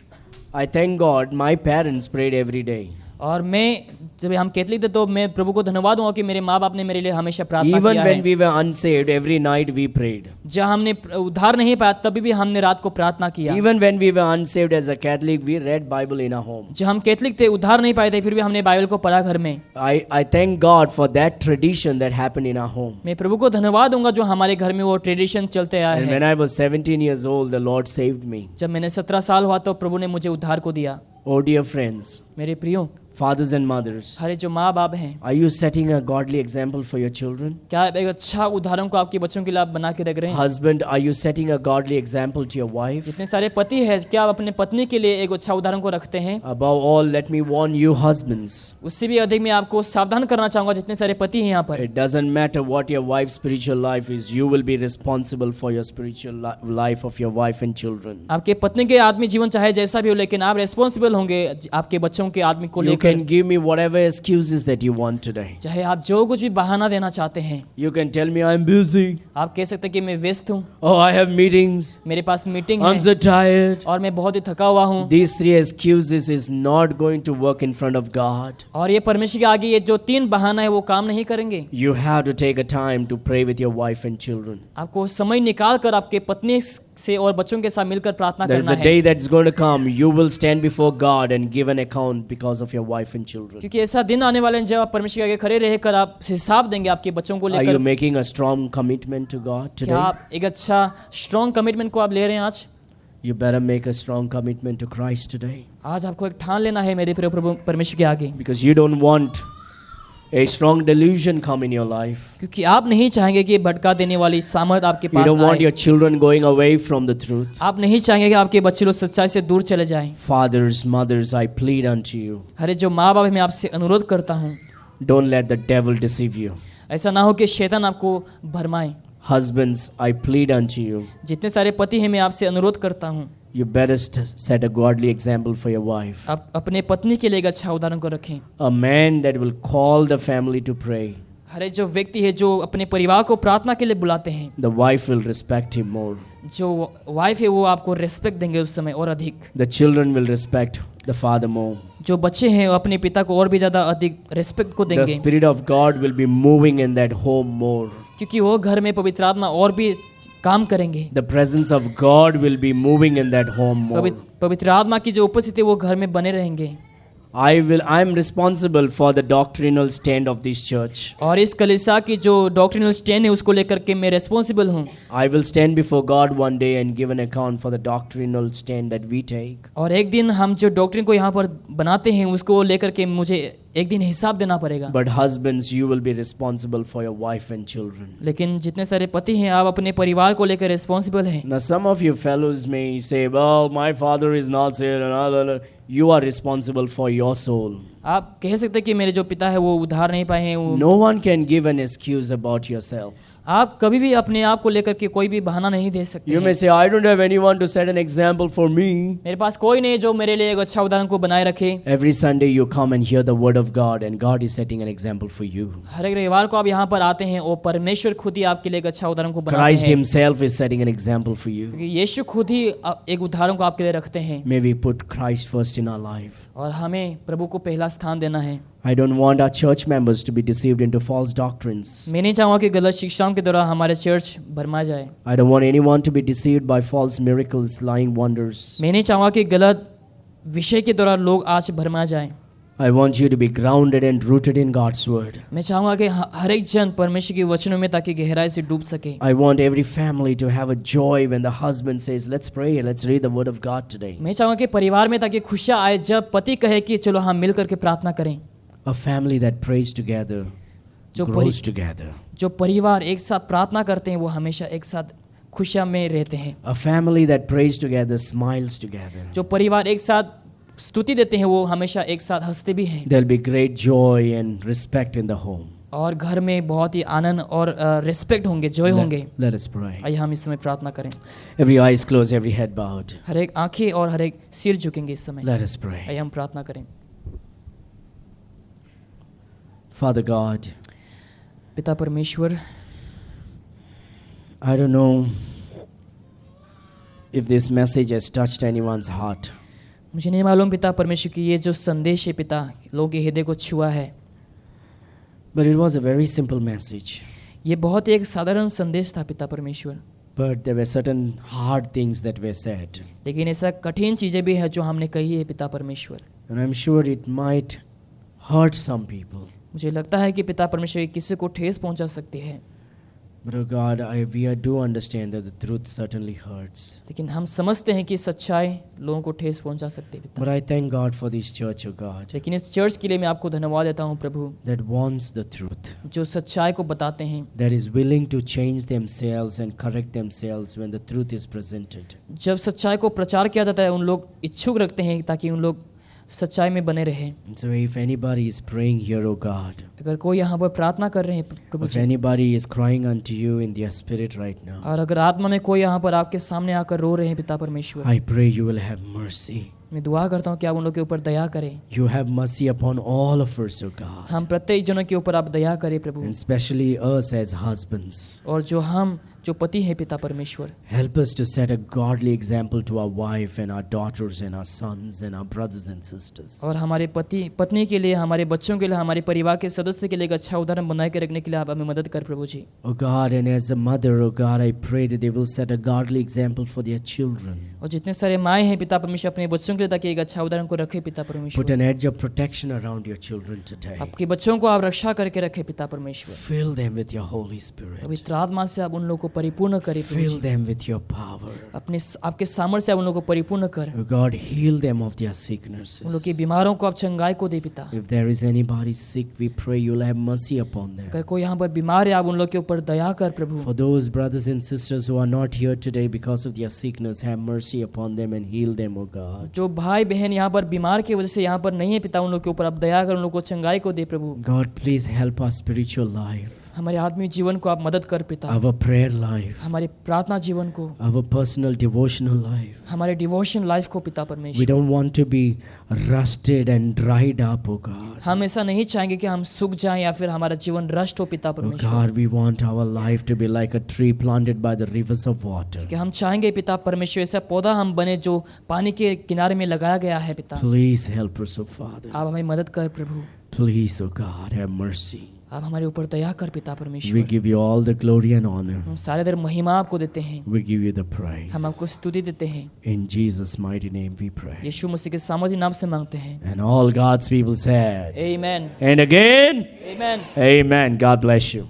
I thank God my parents prayed every day. और मैं जब हम कैथलिक थे तो मैं प्रभु को धन्यवाद दूंगा कि मेरे माँ बाप ने मेरे लिए हमेशा प्रार्थना Even किया when है। we were unsaved, every night we prayed. जब हमने उद्धार नहीं पाया तभी भी हमने रात को प्रार्थना किया। Even when we were unsaved as a Catholic, we read Bible in our home. जब हम कैथलिक थे, उद्धार नहीं पाए थे, फिर भी हमने बाइबल को पढ़ा घर में। I thank God for that tradition that happened in our home. मैं प्रभु को धन्यवाद दूंगा जो हमारे घर में वो ट्रेडिशन चलते आया And है। when I was 17 years old, the Lord saved me. जब मैंने 17 साल हुआ तो प्रभु ने मुझे उद्धार को दिया। Oh dear friends, मेरे प्रियो, fathers and mothers, हमारे जो माँ बाप हैं, are you setting a godly example for your children? क्या एक अच्छा उदाहरण को आपके बच्चों के लिए आप बना के रख रहे हैं? Husband, are you setting a godly example to your wife? जितने सारे पति हैं, क्या आप अपने पत्नी के लिए एक अच्छा उदाहरण को रखते हैं? Above all, let me warn you husbands. उससे भी अधिक मैं आपको सावधान करना चाहूंगा जितने सारे पति हैं यहाँ पर। It doesn't matter what your wife's spiritual life is, you will be responsible for your spiritual life of your wife and children. आपके पत्नी के आत्मिक जीवन चाहे जैसा भी हो, लेकिन आप रेस्पॉन्सिबल होंगे आपके बच्चों के आत्मिक को You लेकर। can give me whatever excuses that you want today. चाहे आप जो कुछ भी बहाना देना चाहते हैं, You can tell me I'm busy. आप कह सकते हैं कि मैं व्यस्त हूँ, Oh, I have meetings. मेरे पास मीटिंग I'm है so tired. और मैं बहुत ही थका हुआ हूँ। These three excuses is not going to work in front of God. और ये परमेश्वर के आगे ये जो 3 बहाना है वो काम नहीं करेंगे। You have to take a time to pray with your wife and children. आपको समय निकाल कर आपके पत्नी से और बच्चों के साथ मिलकर प्रार्थना There is करना a है, day that's going to come. You will stand before God and give an account because of your wife and children. क्योंकि ऐसा दिन आने वाले हैं जब आप परमेश्वर के आगे खड़े रहकर आप हिसाब देंगे आपके बच्चों को Are you लेकर। making a strong commitment to God क्या today? आप एक अच्छा स्ट्रॉन्ग कमिटमेंट को आप ले रहे हैं आज? You better make a strong commitment to Christ today. आज आपको एक ठान लेना है मेरे प्रिय प्रभु परमेश्वर के आगे, Because you don't want a strong delusion come in your life. क्योंकि आप नहीं चाहेंगे कि ये भटका देने वाली सामर्थ आपके You पास don't want आए। your children going away from the truth. आप नहीं चाहेंगे कि आपके बच्चे लोग सच्चाई से दूर चले जाएं। Fathers, mothers, I plead unto you. अरे जो माँ बाप है, मैं आपसे अनुरोध करता हूँ, Don't let the devil deceive you. ऐसा ना हो कि शैतान आपको भरमाए। Husbands, I plead unto you. जितने सारे पति हैं मैं आपसे अनुरोध करता हूँ, You better set a godly example for your wife. आप अपने पत्नी के लिए एक अच्छा उदाहरण को रखें। A man that will call the family to pray. हर एक जो व्यक्ति है जो अपने परिवार को प्रार्थना के लिए बुलाते हैं, The wife will respect him more. जो वाइफ है वो आपको रेस्पेक्ट देंगे उस समय और अधिक। The children will respect the father more. जो बच्चे हैं वो अपने पिता को और भी ज़्यादा अधिक रेस्पेक्ट को The देंगे, Spirit of God will be moving in that home more. क्योंकि वो घर में पवित्र आत्मा और भी काम करेंगे। The presence of God will be moving in that home more. पवित्र आत्मा की जो उपस्थिति है वो घर में बने रहेंगे। I'm responsible for the doctrinal stand of this church. और इस कलीसिया की जो डॉक्ट्रिनल स्टैंड है उसको लेकर के मैं रिस्पॉन्सिबल हूँ। I will stand before God one day and give an account for the doctrinal stand that we take. और एक दिन हम जो डॉक्ट्रिन को यहाँ पर बनाते हैं उसको लेकर के मुझे एक दिन हिसाब देना पड़ेगा। But husbands, you will be responsible for your wife and children. लेकिन जितने सारे पति हैं आप अपने परिवार को लेकर रिस्पॉन्सिबल हैं। Now some of you fellows may say, well, my father is not here and all. You are responsible for your soul. आप कह सकते हैं कि मेरे जो पिता है वो उधार नहीं पाए हैं, वो No one can give an excuse about yourself. आप कभी भी अपने आप को लेकर के कोई भी बहाना नहीं दे सकते You हैं। may say, I don't have anyone to set an example for me. मेरे पास कोई नहीं जो मेरे लिए एक अच्छा उदाहरण को बनाए रखे। Every Sunday you come and hear the word of God and God is setting an example for you. हर एक रविवार को आप यहाँ पर आते हैं और परमेश्वर खुद ही आपके लिए एक अच्छा उदाहरण को बनाते Christ हैं, himself is setting an example for you. क्योंकि यीशु खुद ही एक उदाहरण को आपके लिए रखते हैं। May we put Christ first in our life. और हमें प्रभु को पहला स्थान देना है। I don't want our church members to be deceived into false doctrines. मैं नहीं चाहूँगा कि गलत शिक्षाओं के द्वारा हमारे चर्च भरमा जाए। I don't want anyone to be deceived by false miracles, lying wonders. मैं नहीं चाहूँगा कि गलत विषय के द्वारा लोग आज भरमा जाए। I want you to be grounded and rooted in God's word. मैं चाहूँगा कि हर एक जन परमेश्वर के वचनों में ताकि गहराई से डूब सके। I want every family to have a joy when the husband says, let's pray, let's read the word of God today. मैं चाहूँगा कि परिवार में ताकि खुशियाँ आए जब पति कहे कि चलो हम मिल करके प्रार्थना करें। A family that prays together grows together. जो परिवार एक साथ प्रार्थना करते हैं वो हमेशा एक साथ खुशियाँ में रहते हैं। A family that prays together smiles together. जो परिवार एक साथ स्तुति देते हैं वो हमेशा एक साथ हंसते भी हैं। There'll be great joy and respect in the home. और घर में बहुत ही आनंद और रिस्पेक्ट होंगे, जॉय होंगे। Let us pray. आइए हम इस समय प्रार्थना करें। Every eyes closed, every head bowed. हर एक आंखें और हर एक सिर झुकेंगे इस समय। Let us pray. आइए हम प्रार्थना करें। Father God, पिता परमेश्वर, I don't know if this message has touched anyone's heart. मुझे नहीं मालूम पिता परमेश्वर की ये जो संदेश है पिता लोगों के हृदय को छुआ है, But it was a very simple message. ये बहुत ही एक साधारण संदेश था पिता परमेश्वर, But there were certain hard things that were said. लेकिन ऐसा कठिन चीज़ें भी है जो हमने कही है पिता परमेश्वर। And I'm sure it might hurt some people. मुझे लगता है कि पिता परमेश्वर किसी को ठेस पहुंचा सकती है, But oh God, we do understand that the truth certainly hurts. लेकिन हम समझते हैं कि सच्चाई लोगों को ठेस पहुंचा सकती है पिता। But I thank God for this church, oh God, लेकिन इस चर्च के लिए मैं आपको धन्यवाद देता हूँ प्रभु, that wants the truth, जो सच्चाई को बताते हैं, that is willing to change themselves and correct themselves when the truth is presented. जब सच्चाई को प्रचार किया जाता है उन लोग इच्छुक रखते हैं ताकि उन लोग सच्चाई में बने रहें। And so if anybody is praying here, oh God, अगर कोई यहाँ पर प्रार्थना कर रहे हैं प्रभु if ji, anybody is crying unto you in their spirit right now, और अगर आत्मा में कोई यहाँ पर आपके सामने आकर रो रहे हैं पिता परमेश्वर, I pray you will have mercy. मैं दुआ करता हूँ कि आप उन लोगों के ऊपर दया करें। You have mercy upon all of us, O God, हम प्रत्येक जनों के ऊपर आप दया करें प्रभु, and especially us as husbands. और जो पति है पिता परमेश्वर, Help us to set a godly example to our wife and our daughters and our sons and our brothers and sisters. और हमारे पत्नी के लिए, हमारे बच्चों के लिए, हमारे परिवार के सदस्य के लिए एक अच्छा उदाहरण बना के रखने के लिए आप हमें मदद कर प्रभु जी। Oh God, and as a mother, oh God, I pray that they will set a godly example for their children. और जितने सारे माएँ हैं पिता परमेश्वर अपने बच्चों के लिए ताकि एक अच्छा उदाहरण को रखे पिता Put परमेश्वर। an edge of protection around your children today. आपके बच्चों को आप रक्षा करके रखे पिता परमेश्वर। Fill them with your Holy Spirit. पवित्र आत्मा से आप उन लोगों को परिपूर्ण करें प्रभु Fill ji. them with your power. आपके सामर्थ्य से आप उन लोगों को परिपूर्ण कर, Oh God, heal them of their उन लोग sicknesses. की बीमारों को आप चंगाई को दे पिता। If there is anybody sick, we pray you'll have mercy upon them. अगर कोई यहाँ पर बीमार है आप उन लोग के ऊपर दया कर प्रभु। For those brothers and sisters who are not here today because of their sickness, have mercy upon them and heal them, O God. जो भाई बहन यहाँ पर बीमार की वजह से यहाँ पर नहीं है पिता, उन लोग के ऊपर आप दया कर, उन लोग को चंगाई को दे प्रभु। God, please help our spiritual life, हमारे आत्मिक जीवन को आप मदद कर पिता, our prayer life, हमारे प्रार्थना जीवन को, our personal devotional life. हमारे डिवोशन लाइफ को पिता We परमेश्वर। don't want to be rusted and dried up, O God. हम ऐसा नहीं चाहेंगे कि हम सूख जाएं या फिर हमारा जीवन नष्ट हो पिता Oh परमेश्वर। God, we want our life to be like a tree planted by the rivers of water. कि हम चाहेंगे पिता परमेश्वर ऐसा पौधा हम बने जो पानी के किनारे में लगाया गया है पिता। Please help us, O Father. आप हमें मदद कर प्रभु, Please, O God, have mercy. आप हमारे ऊपर दया कर पिता We परमेश्वर। give you all the glory and honor. हम सारे दर महिमा आपको देते हैं, We give you the praise. हम आपको स्तुति देते हैं। In Jesus' mighty name we pray. यीशु मसीह के सामर्थ्य नाम से मांगते हैं। And all God's people said. आमीन, And again, आमीन। amen. God bless you.